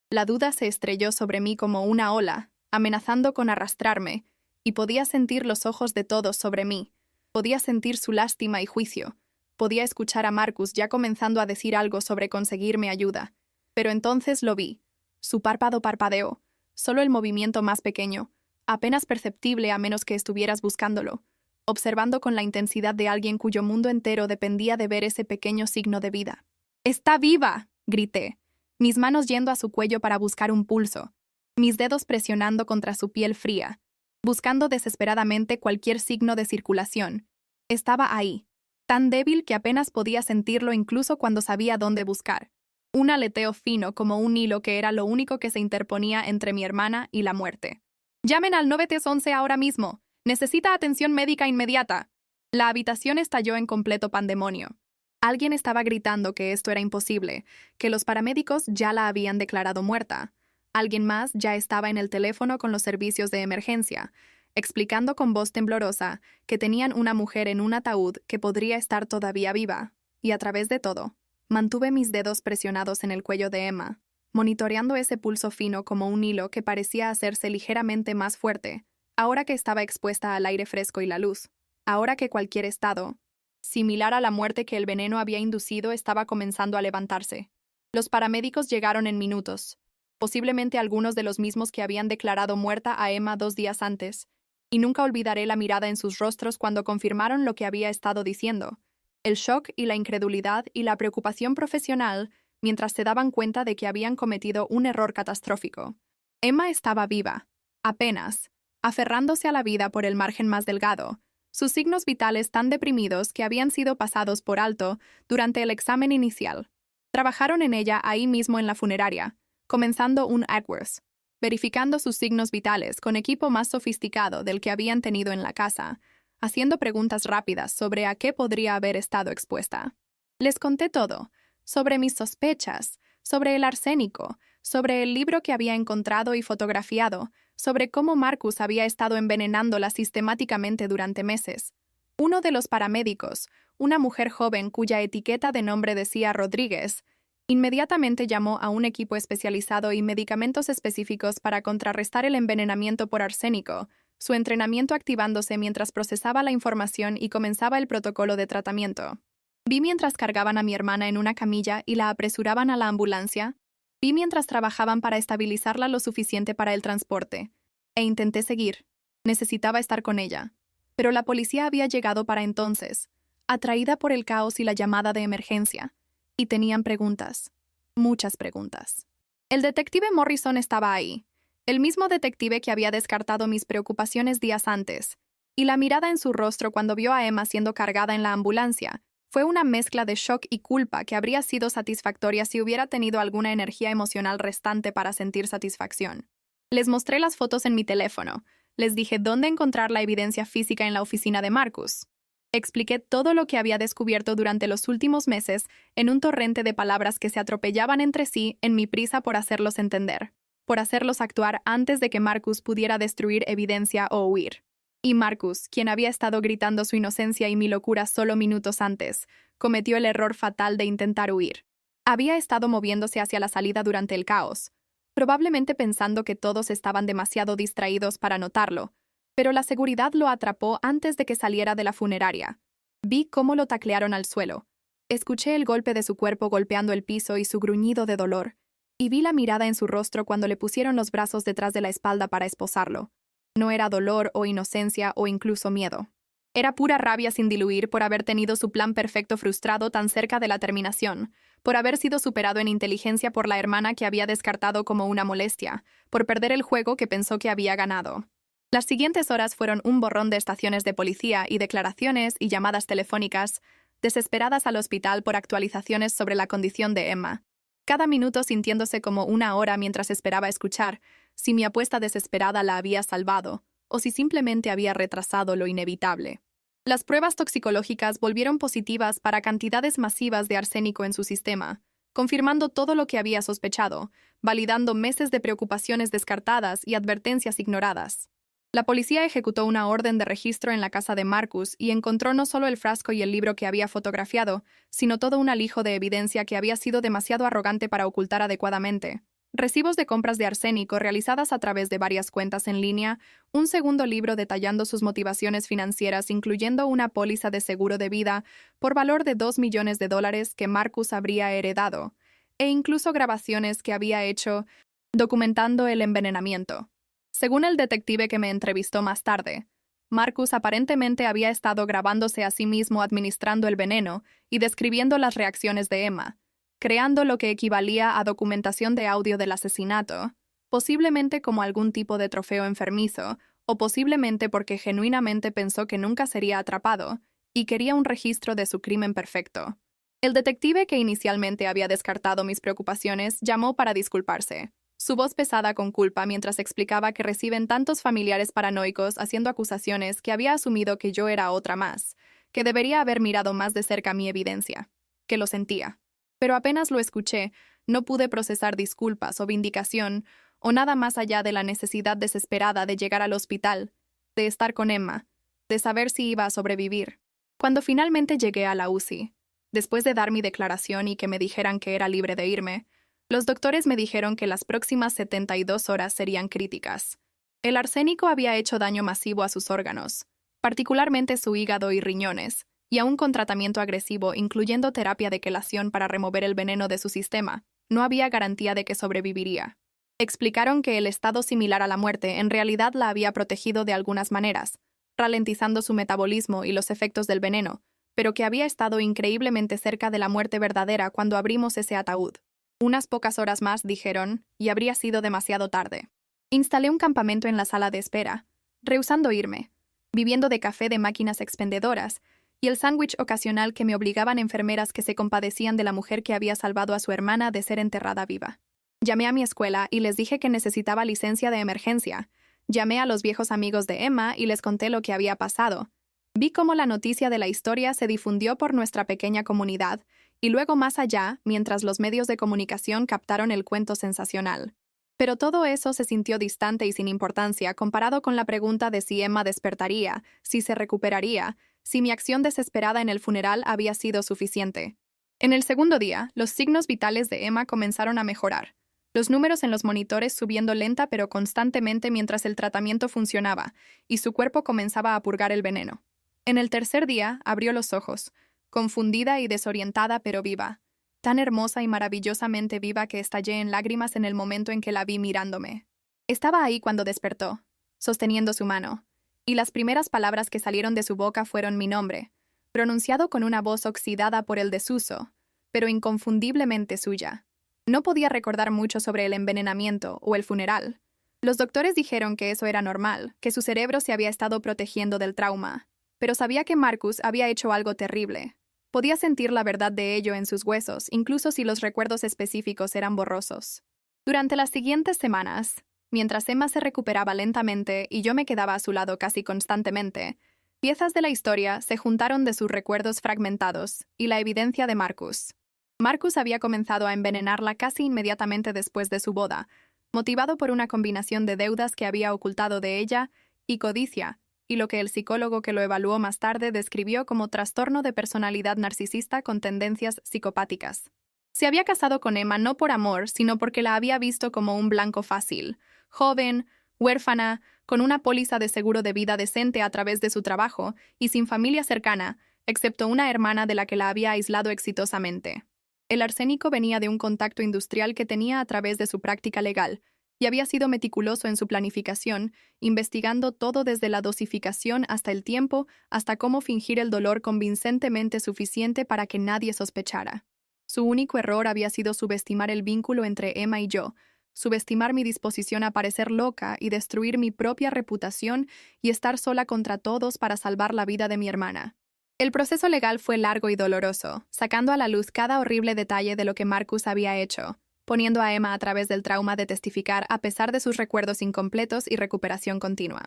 Speaker 1: La duda se estrelló sobre mí como una ola, amenazando con arrastrarme, y podía sentir los ojos de todos sobre mí, podía sentir su lástima y juicio, podía escuchar a Marcus ya comenzando a decir algo sobre conseguirme ayuda. Pero entonces lo vi. Su párpado parpadeó, solo el movimiento más pequeño, apenas perceptible a menos que estuvieras buscándolo, observando con la intensidad de alguien cuyo mundo entero dependía de ver ese pequeño signo de vida. ¡Está viva!, grité, mis manos yendo a su cuello para buscar un pulso, mis dedos presionando contra su piel fría, buscando desesperadamente cualquier signo de circulación. Estaba ahí, tan débil que apenas podía sentirlo incluso cuando sabía dónde buscar. Un aleteo fino como un hilo que era lo único que se interponía entre mi hermana y la muerte. «Llamen al 911 ahora mismo. Necesita atención médica inmediata». La habitación estalló en completo pandemonio. Alguien estaba gritando que esto era imposible, que los paramédicos ya la habían declarado muerta. Alguien más ya estaba en el teléfono con los servicios de emergencia, explicando con voz temblorosa que tenían una mujer en un ataúd que podría estar todavía viva. Y a través de todo, mantuve mis dedos presionados en el cuello de Emma, monitoreando ese pulso fino como un hilo que parecía hacerse ligeramente más fuerte, ahora que estaba expuesta al aire fresco y la luz, ahora que cualquier estado, similar a la muerte que el veneno había inducido, estaba comenzando a levantarse. Los paramédicos llegaron en minutos, posiblemente algunos de los mismos que habían declarado muerta a Emma 2 días antes, y nunca olvidaré la mirada en sus rostros cuando confirmaron lo que había estado diciendo. El shock y la incredulidad y la preocupación profesional mientras se daban cuenta de que habían cometido un error catastrófico. Emma estaba viva, apenas, aferrándose a la vida por el margen más delgado, sus signos vitales tan deprimidos que habían sido pasados por alto durante el examen inicial. Trabajaron en ella ahí mismo en la funeraria, comenzando un Aqueous, verificando sus signos vitales con equipo más sofisticado del que habían tenido en la casa, haciendo preguntas rápidas sobre a qué podría haber estado expuesta. Les conté todo, sobre mis sospechas, sobre el arsénico, sobre el libro que había encontrado y fotografiado, sobre cómo Marcus había estado envenenándola sistemáticamente durante meses. Uno de los paramédicos, una mujer joven cuya etiqueta de nombre decía Rodríguez, inmediatamente llamó a un equipo especializado y medicamentos específicos para contrarrestar el envenenamiento por arsénico, su entrenamiento activándose mientras procesaba la información y comenzaba el protocolo de tratamiento. Vi mientras cargaban a mi hermana en una camilla y la apresuraban a la ambulancia. Vi mientras trabajaban para estabilizarla lo suficiente para el transporte. E intenté seguir. Necesitaba estar con ella. Pero la policía había llegado para entonces, atraída por el caos y la llamada de emergencia. Y tenían preguntas. Muchas preguntas. El detective Morrison estaba ahí. El mismo detective que había descartado mis preocupaciones días antes, y la mirada en su rostro cuando vio a Emma siendo cargada en la ambulancia fue una mezcla de shock y culpa que habría sido satisfactoria si hubiera tenido alguna energía emocional restante para sentir satisfacción. Les mostré las fotos en mi teléfono. Les dije dónde encontrar la evidencia física en la oficina de Marcus. Expliqué todo lo que había descubierto durante los últimos meses en un torrente de palabras que se atropellaban entre sí en mi prisa por hacerlos entender, por hacerlos actuar antes de que Marcus pudiera destruir evidencia o huir. Y Marcus, quien había estado gritando su inocencia y mi locura solo minutos antes, cometió el error fatal de intentar huir. Había estado moviéndose hacia la salida durante el caos, probablemente pensando que todos estaban demasiado distraídos para notarlo, pero la seguridad lo atrapó antes de que saliera de la funeraria. Vi cómo lo taclearon al suelo. Escuché el golpe de su cuerpo golpeando el piso y su gruñido de dolor, y vi la mirada en su rostro cuando le pusieron los brazos detrás de la espalda para esposarlo. No era dolor o inocencia o incluso miedo. Era pura rabia sin diluir por haber tenido su plan perfecto frustrado tan cerca de la terminación, por haber sido superado en inteligencia por la hermana que había descartado como una molestia, por perder el juego que pensó que había ganado. Las siguientes horas fueron un borrón de estaciones de policía y declaraciones y llamadas telefónicas, desesperadas al hospital por actualizaciones sobre la condición de Emma. Cada minuto sintiéndose como una hora mientras esperaba escuchar si mi apuesta desesperada la había salvado o si simplemente había retrasado lo inevitable. Las pruebas toxicológicas volvieron positivas para cantidades masivas de arsénico en su sistema, confirmando todo lo que había sospechado, validando meses de preocupaciones descartadas y advertencias ignoradas. La policía ejecutó una orden de registro en la casa de Marcus y encontró no solo el frasco y el libro que había fotografiado, sino todo un alijo de evidencia que había sido demasiado arrogante para ocultar adecuadamente. Recibos de compras de arsénico realizadas a través de varias cuentas en línea, un segundo libro detallando sus motivaciones financieras, incluyendo una póliza de seguro de vida por valor de $2 millones que Marcus habría heredado, e incluso grabaciones que había hecho documentando el envenenamiento. Según el detective que me entrevistó más tarde, Marcus aparentemente había estado grabándose a sí mismo administrando el veneno y describiendo las reacciones de Emma, creando lo que equivalía a documentación de audio del asesinato, posiblemente como algún tipo de trofeo enfermizo, o posiblemente porque genuinamente pensó que nunca sería atrapado y quería un registro de su crimen perfecto. El detective que inicialmente había descartado mis preocupaciones llamó para disculparse. Su voz pesada con culpa mientras explicaba que reciben tantos familiares paranoicos haciendo acusaciones que había asumido que yo era otra más, que debería haber mirado más de cerca mi evidencia, que lo sentía. Pero apenas lo escuché, no pude procesar disculpas o vindicación o nada más allá de la necesidad desesperada de llegar al hospital, de estar con Emma, de saber si iba a sobrevivir. Cuando finalmente llegué a la UCI, después de dar mi declaración y que me dijeran que era libre de irme, los doctores me dijeron que las próximas 72 horas serían críticas. El arsénico había hecho daño masivo a sus órganos, particularmente su hígado y riñones, y aún con tratamiento agresivo, incluyendo terapia de quelación para remover el veneno de su sistema, no había garantía de que sobreviviría. Explicaron que el estado similar a la muerte en realidad la había protegido de algunas maneras, ralentizando su metabolismo y los efectos del veneno, pero que había estado increíblemente cerca de la muerte verdadera cuando abrimos ese ataúd. Unas pocas horas más, dijeron, y habría sido demasiado tarde. Instalé un campamento en la sala de espera, rehusando irme, viviendo de café de máquinas expendedoras y el sándwich ocasional que me obligaban enfermeras que se compadecían de la mujer que había salvado a su hermana de ser enterrada viva. Llamé a mi escuela y les dije que necesitaba licencia de emergencia. Llamé a los viejos amigos de Emma y les conté lo que había pasado. Vi cómo la noticia de la historia se difundió por nuestra pequeña comunidad, y luego más allá, mientras los medios de comunicación captaron el cuento sensacional. Pero todo eso se sintió distante y sin importancia comparado con la pregunta de si Emma despertaría, si se recuperaría, si mi acción desesperada en el funeral había sido suficiente. En el segundo día, los signos vitales de Emma comenzaron a mejorar. Los números en los monitores subiendo lenta pero constantemente mientras el tratamiento funcionaba, y su cuerpo comenzaba a purgar el veneno. En el tercer día, abrió los ojos, confundida y desorientada pero viva, tan hermosa y maravillosamente viva que estallé en lágrimas en el momento en que la vi mirándome. Estaba ahí cuando despertó, sosteniendo su mano, y las primeras palabras que salieron de su boca fueron mi nombre, pronunciado con una voz oxidada por el desuso, pero inconfundiblemente suya. No podía recordar mucho sobre el envenenamiento o el funeral. Los doctores dijeron que eso era normal, que su cerebro se había estado protegiendo del trauma, pero sabía que Marcus había hecho algo terrible. Podía sentir la verdad de ello en sus huesos, incluso si los recuerdos específicos eran borrosos. Durante las siguientes semanas, Mientras Emma se recuperaba lentamente y yo me quedaba a su lado casi constantemente, piezas de la historia se juntaron de sus recuerdos fragmentados y la evidencia de Marcus. Marcus había comenzado a envenenarla casi inmediatamente después de su boda, motivado por una combinación de deudas que había ocultado de ella y codicia, y lo que el psicólogo que lo evaluó más tarde describió como trastorno de personalidad narcisista con tendencias psicopáticas. Se había casado con Emma no por amor, sino porque la había visto como un blanco fácil, joven, huérfana, con una póliza de seguro de vida decente a través de su trabajo y sin familia cercana, excepto una hermana de la que la había aislado exitosamente. El arsénico venía de un contacto industrial que tenía a través de su práctica legal, y había sido meticuloso en su planificación, investigando todo desde la dosificación hasta el tiempo, hasta cómo fingir el dolor convincentemente suficiente para que nadie sospechara. Su único error había sido subestimar el vínculo entre Emma y yo, subestimar mi disposición a parecer loca y destruir mi propia reputación y estar sola contra todos para salvar la vida de mi hermana. El proceso legal fue largo y doloroso, sacando a la luz cada horrible detalle de lo que Marcus había hecho, poniendo a Emma a través del trauma de testificar a pesar de sus recuerdos incompletos y recuperación continua.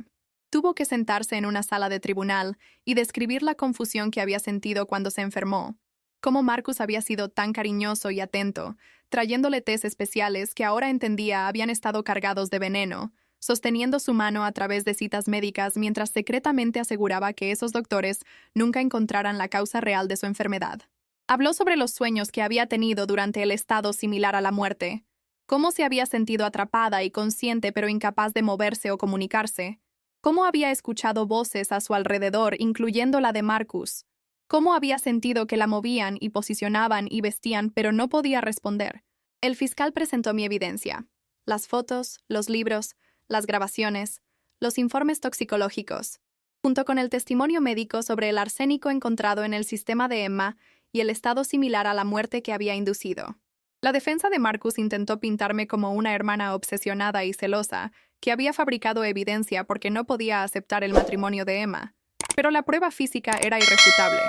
Speaker 1: Tuvo que sentarse en una sala de tribunal y describir la confusión que había sentido cuando se enfermó, cómo Marcus había sido tan cariñoso y atento, trayéndole tés especiales que ahora entendía habían estado cargados de veneno, sosteniendo su mano a través de citas médicas mientras secretamente aseguraba que esos doctores nunca encontraran la causa real de su enfermedad. Habló sobre los sueños que había tenido durante el estado similar a la muerte, cómo se había sentido atrapada y consciente pero incapaz de moverse o comunicarse, cómo había escuchado voces a su alrededor, incluyendo la de Marcus, cómo había sentido que la movían y posicionaban y vestían pero no podía responder. El fiscal presentó mi evidencia: las fotos, los libros, las grabaciones, los informes toxicológicos, junto con el testimonio médico sobre el arsénico encontrado en el sistema de Emma y el estado similar a la muerte que había inducido. La defensa de Marcus intentó pintarme como una hermana obsesionada y celosa que había fabricado evidencia porque no podía aceptar el matrimonio de Emma, pero la prueba física era irrefutable,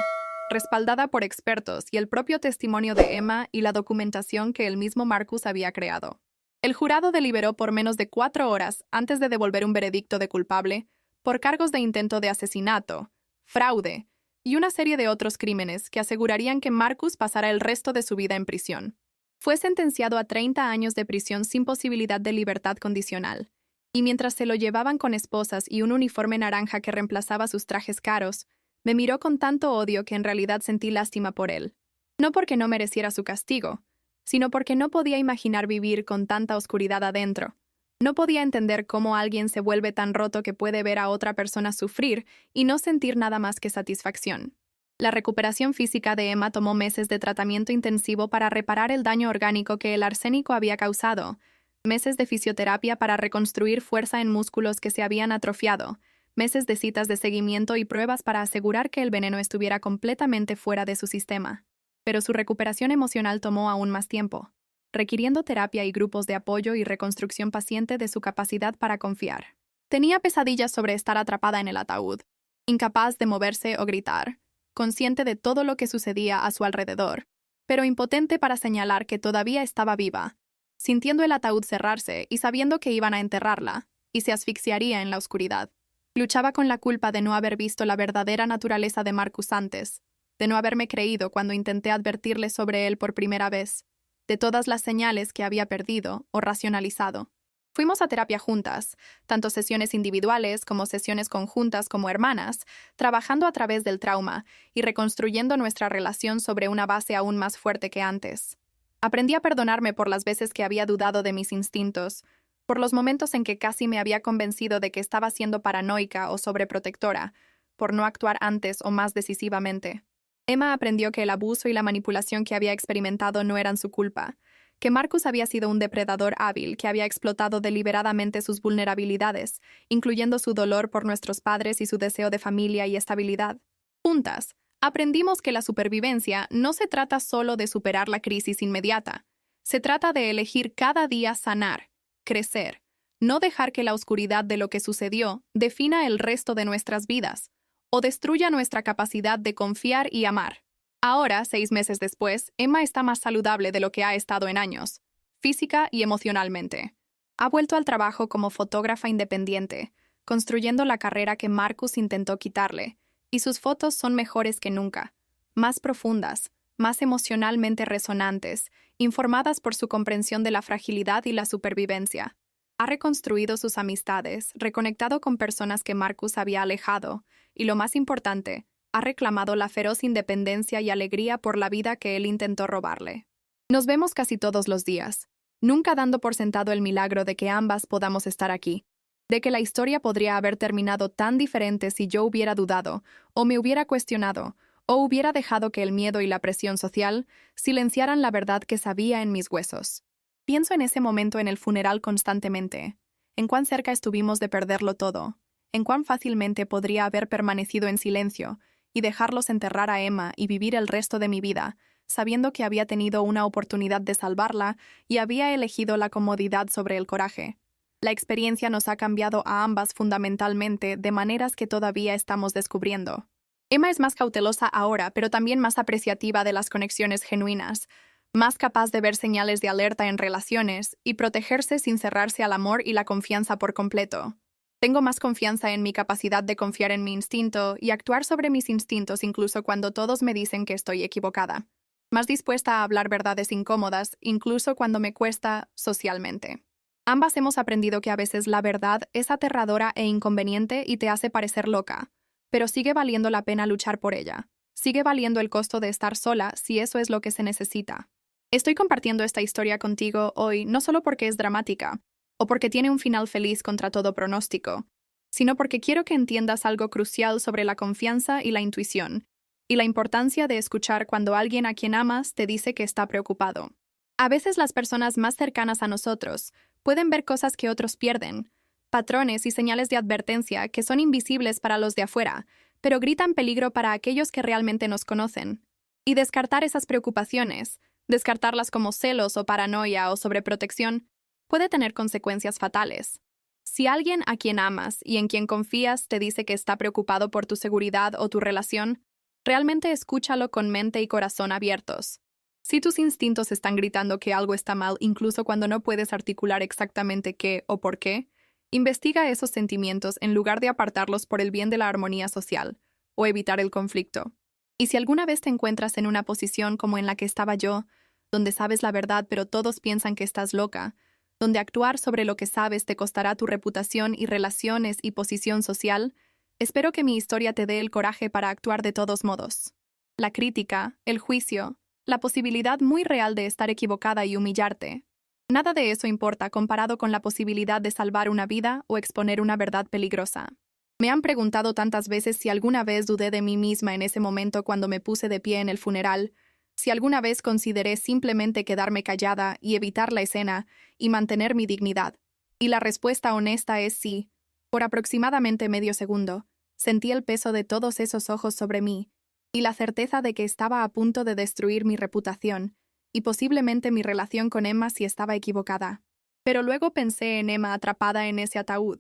Speaker 1: respaldada por expertos y el propio testimonio de Emma y la documentación que el mismo Marcus había creado. El jurado deliberó por menos de 4 horas antes de devolver un veredicto de culpable por cargos de intento de asesinato, fraude y una serie de otros crímenes que asegurarían que Marcus pasara el resto de su vida en prisión. Fue sentenciado a 30 años de prisión sin posibilidad de libertad condicional, y mientras se lo llevaban con esposas y un uniforme naranja que reemplazaba sus trajes caros, me miró con tanto odio que en realidad sentí lástima por él. No porque no mereciera su castigo, sino porque no podía imaginar vivir con tanta oscuridad adentro. No podía entender cómo alguien se vuelve tan roto que puede ver a otra persona sufrir y no sentir nada más que satisfacción. La recuperación física de Emma tomó meses de tratamiento intensivo para reparar el daño orgánico que el arsénico había causado, meses de fisioterapia para reconstruir fuerza en músculos que se habían atrofiado, meses de citas de seguimiento y pruebas para asegurar que el veneno estuviera completamente fuera de su sistema. Pero su recuperación emocional tomó aún más tiempo, requiriendo terapia y grupos de apoyo y reconstrucción paciente de su capacidad para confiar. Tenía pesadillas sobre estar atrapada en el ataúd, incapaz de moverse o gritar, consciente de todo lo que sucedía a su alrededor, pero impotente para señalar que todavía estaba viva, sintiendo el ataúd cerrarse y sabiendo que iban a enterrarla, y se asfixiaría en la oscuridad. Luchaba con la culpa de no haber visto la verdadera naturaleza de Marcus antes, de no haberme creído cuando intenté advertirle sobre él por primera vez, de todas las señales que había perdido o racionalizado. Fuimos a terapia juntas, tanto sesiones individuales como sesiones conjuntas como hermanas, trabajando a través del trauma y reconstruyendo nuestra relación sobre una base aún más fuerte que antes. Aprendí a perdonarme por las veces que había dudado de mis instintos, por los momentos en que casi me había convencido de que estaba siendo paranoica o sobreprotectora, por no actuar antes o más decisivamente. Emma aprendió que el abuso y la manipulación que había experimentado no eran su culpa, que Marcus había sido un depredador hábil que había explotado deliberadamente sus vulnerabilidades, incluyendo su dolor por nuestros padres y su deseo de familia y estabilidad. Juntas, aprendimos que la supervivencia no se trata solo de superar la crisis inmediata, se trata de elegir cada día sanar, crecer, no dejar que la oscuridad de lo que sucedió defina el resto de nuestras vidas, o destruya nuestra capacidad de confiar y amar. Ahora, 6 meses después, Emma está más saludable de lo que ha estado en años, física y emocionalmente. Ha vuelto al trabajo como fotógrafa independiente, construyendo la carrera que Marcus intentó quitarle, y sus fotos son mejores que nunca, más profundas, más emocionalmente resonantes, informadas por su comprensión de la fragilidad y la supervivencia. Ha reconstruido sus amistades, reconectado con personas que Marcus había alejado, y lo más importante, ha reclamado la feroz independencia y alegría por la vida que él intentó robarle. Nos vemos casi todos los días, nunca dando por sentado el milagro de que ambas podamos estar aquí, de que la historia podría haber terminado tan diferente si yo hubiera dudado, o me hubiera cuestionado, o hubiera dejado que el miedo y la presión social silenciaran la verdad que sabía en mis huesos. Pienso en ese momento en el funeral constantemente, en cuán cerca estuvimos de perderlo todo, en cuán fácilmente podría haber permanecido en silencio y dejarlos enterrar a Emma y vivir el resto de mi vida, sabiendo que había tenido una oportunidad de salvarla y había elegido la comodidad sobre el coraje. La experiencia nos ha cambiado a ambas fundamentalmente de maneras que todavía estamos descubriendo. Emma es más cautelosa ahora, pero también más apreciativa de las conexiones genuinas, más capaz de ver señales de alerta en relaciones y protegerse sin cerrarse al amor y la confianza por completo. Tengo más confianza en mi capacidad de confiar en mi instinto y actuar sobre mis instintos incluso cuando todos me dicen que estoy equivocada. Más dispuesta a hablar verdades incómodas, incluso cuando me cuesta socialmente. Ambas hemos aprendido que a veces la verdad es aterradora e inconveniente y te hace parecer loca, pero sigue valiendo la pena luchar por ella. Sigue valiendo el costo de estar sola si eso es lo que se necesita. Estoy compartiendo esta historia contigo hoy no solo porque es dramática, o porque tiene un final feliz contra todo pronóstico, sino porque quiero que entiendas algo crucial sobre la confianza y la intuición, y la importancia de escuchar cuando alguien a quien amas te dice que está preocupado. A veces las personas más cercanas a nosotros pueden ver cosas que otros pierden, patrones y señales de advertencia que son invisibles para los de afuera, pero gritan peligro para aquellos que realmente nos conocen. Y descartar esas preocupaciones, descartarlas como celos o paranoia o sobreprotección, puede tener consecuencias fatales. Si alguien a quien amas y en quien confías te dice que está preocupado por tu seguridad o tu relación, realmente escúchalo con mente y corazón abiertos. Si tus instintos están gritando que algo está mal incluso cuando no puedes articular exactamente qué o por qué, investiga esos sentimientos en lugar de apartarlos por el bien de la armonía social o evitar el conflicto. Y si alguna vez te encuentras en una posición como en la que estaba yo, donde sabes la verdad pero todos piensan que estás loca, donde actuar sobre lo que sabes te costará tu reputación y relaciones y posición social, espero que mi historia te dé el coraje para actuar de todos modos. La crítica, el juicio, la posibilidad muy real de estar equivocada y humillarte. Nada de eso importa comparado con la posibilidad de salvar una vida o exponer una verdad peligrosa. Me han preguntado tantas veces si alguna vez dudé de mí misma en ese momento cuando me puse de pie en el funeral, si alguna vez consideré simplemente quedarme callada y evitar la escena y mantener mi dignidad. Y la respuesta honesta es sí. Por aproximadamente medio segundo, sentí el peso de todos esos ojos sobre mí y la certeza de que estaba a punto de destruir mi reputación y posiblemente mi relación con Emma si estaba equivocada. Pero luego pensé en Emma atrapada en ese ataúd,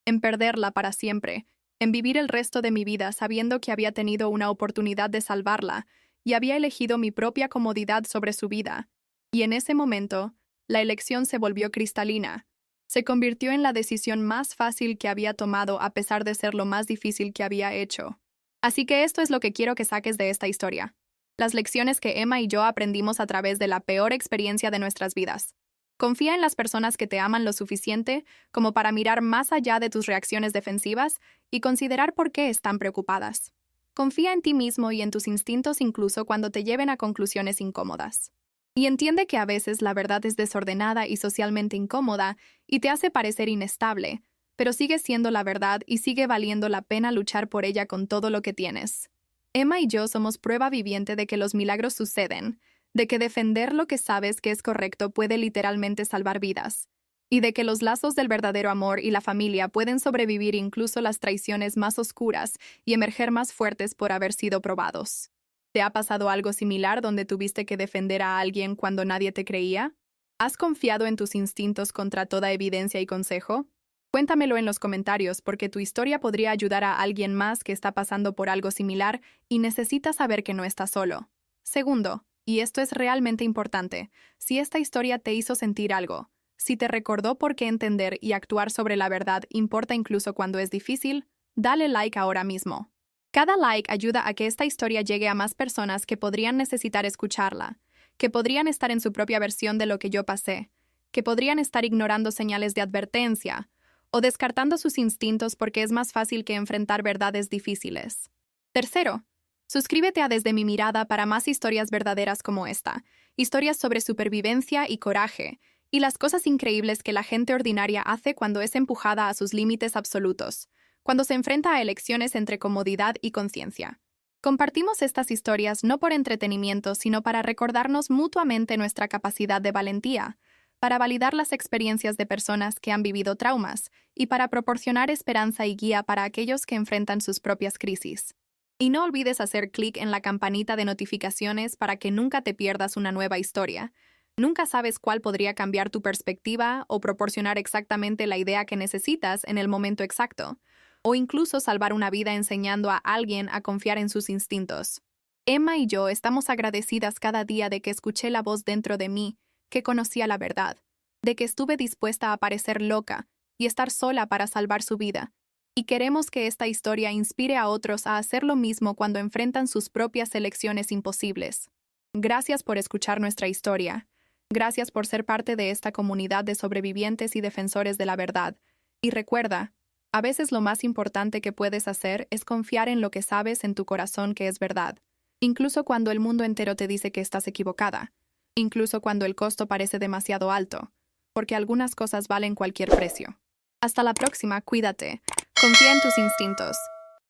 Speaker 1: en perderla para siempre, en vivir el resto de mi vida sabiendo que había tenido una oportunidad de salvarla y había elegido mi propia comodidad sobre su vida. Y en ese momento, la elección se volvió cristalina. Se convirtió en la decisión más fácil que había tomado a pesar de ser lo más difícil que había hecho. Así que esto es lo que quiero que saques de esta historia. Las lecciones que Emma y yo aprendimos a través de la peor experiencia de nuestras vidas. Confía en las personas que te aman lo suficiente como para mirar más allá de tus reacciones defensivas y considerar por qué están preocupadas. Confía en ti mismo y en tus instintos incluso cuando te lleven a conclusiones incómodas. Y entiende que a veces la verdad es desordenada y socialmente incómoda y te hace parecer inestable, pero sigue siendo la verdad y sigue valiendo la pena luchar por ella con todo lo que tienes. Emma y yo somos prueba viviente de que los milagros suceden, de que defender lo que sabes que es correcto puede literalmente salvar vidas, y de que los lazos del verdadero amor y la familia pueden sobrevivir incluso las traiciones más oscuras y emerger más fuertes por haber sido probados. ¿Te ha pasado algo similar donde tuviste que defender a alguien cuando nadie te creía? ¿Has confiado en tus instintos contra toda evidencia y consejo? Cuéntamelo en los comentarios porque tu historia podría ayudar a alguien más que está pasando por algo similar y necesita saber que no está solo. Segundo, y esto es realmente importante, si esta historia te hizo sentir algo, Si te recordó por qué entender y actuar sobre la verdad importa incluso cuando es difícil, dale like ahora mismo. Cada like ayuda a que esta historia llegue a más personas que podrían necesitar escucharla, que podrían estar en su propia versión de lo que yo pasé, que podrían estar ignorando señales de advertencia o descartando sus instintos porque es más fácil que enfrentar verdades difíciles. Tercero, suscríbete a Desde mi mirada para más historias verdaderas como esta, historias sobre supervivencia y coraje, y las cosas increíbles que la gente ordinaria hace cuando es empujada a sus límites absolutos, cuando se enfrenta a elecciones entre comodidad y conciencia. Compartimos estas historias no por entretenimiento, sino para recordarnos mutuamente nuestra capacidad de valentía, para validar las experiencias de personas que han vivido traumas y para proporcionar esperanza y guía para aquellos que enfrentan sus propias crisis. Y no olvides hacer clic en la campanita de notificaciones para que nunca te pierdas una nueva historia. Nunca sabes cuál podría cambiar tu perspectiva o proporcionar exactamente la idea que necesitas en el momento exacto, o incluso salvar una vida enseñando a alguien a confiar en sus instintos. Emma y yo estamos agradecidas cada día de que escuché la voz dentro de mí, que conocía la verdad, de que estuve dispuesta a parecer loca y estar sola para salvar su vida. Y queremos que esta historia inspire a otros a hacer lo mismo cuando enfrentan sus propias elecciones imposibles. Gracias por escuchar nuestra historia. Gracias por ser parte de esta comunidad de sobrevivientes y defensores de la verdad. Y recuerda, a veces lo más importante que puedes hacer es confiar en lo que sabes en tu corazón que es verdad, incluso cuando el mundo entero te dice que estás equivocada, incluso cuando el costo parece demasiado alto, porque algunas cosas valen cualquier precio. Hasta la próxima, cuídate, confía en tus instintos,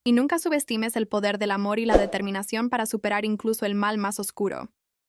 Speaker 1: y nunca subestimes el poder del amor y la determinación para superar incluso el mal más oscuro.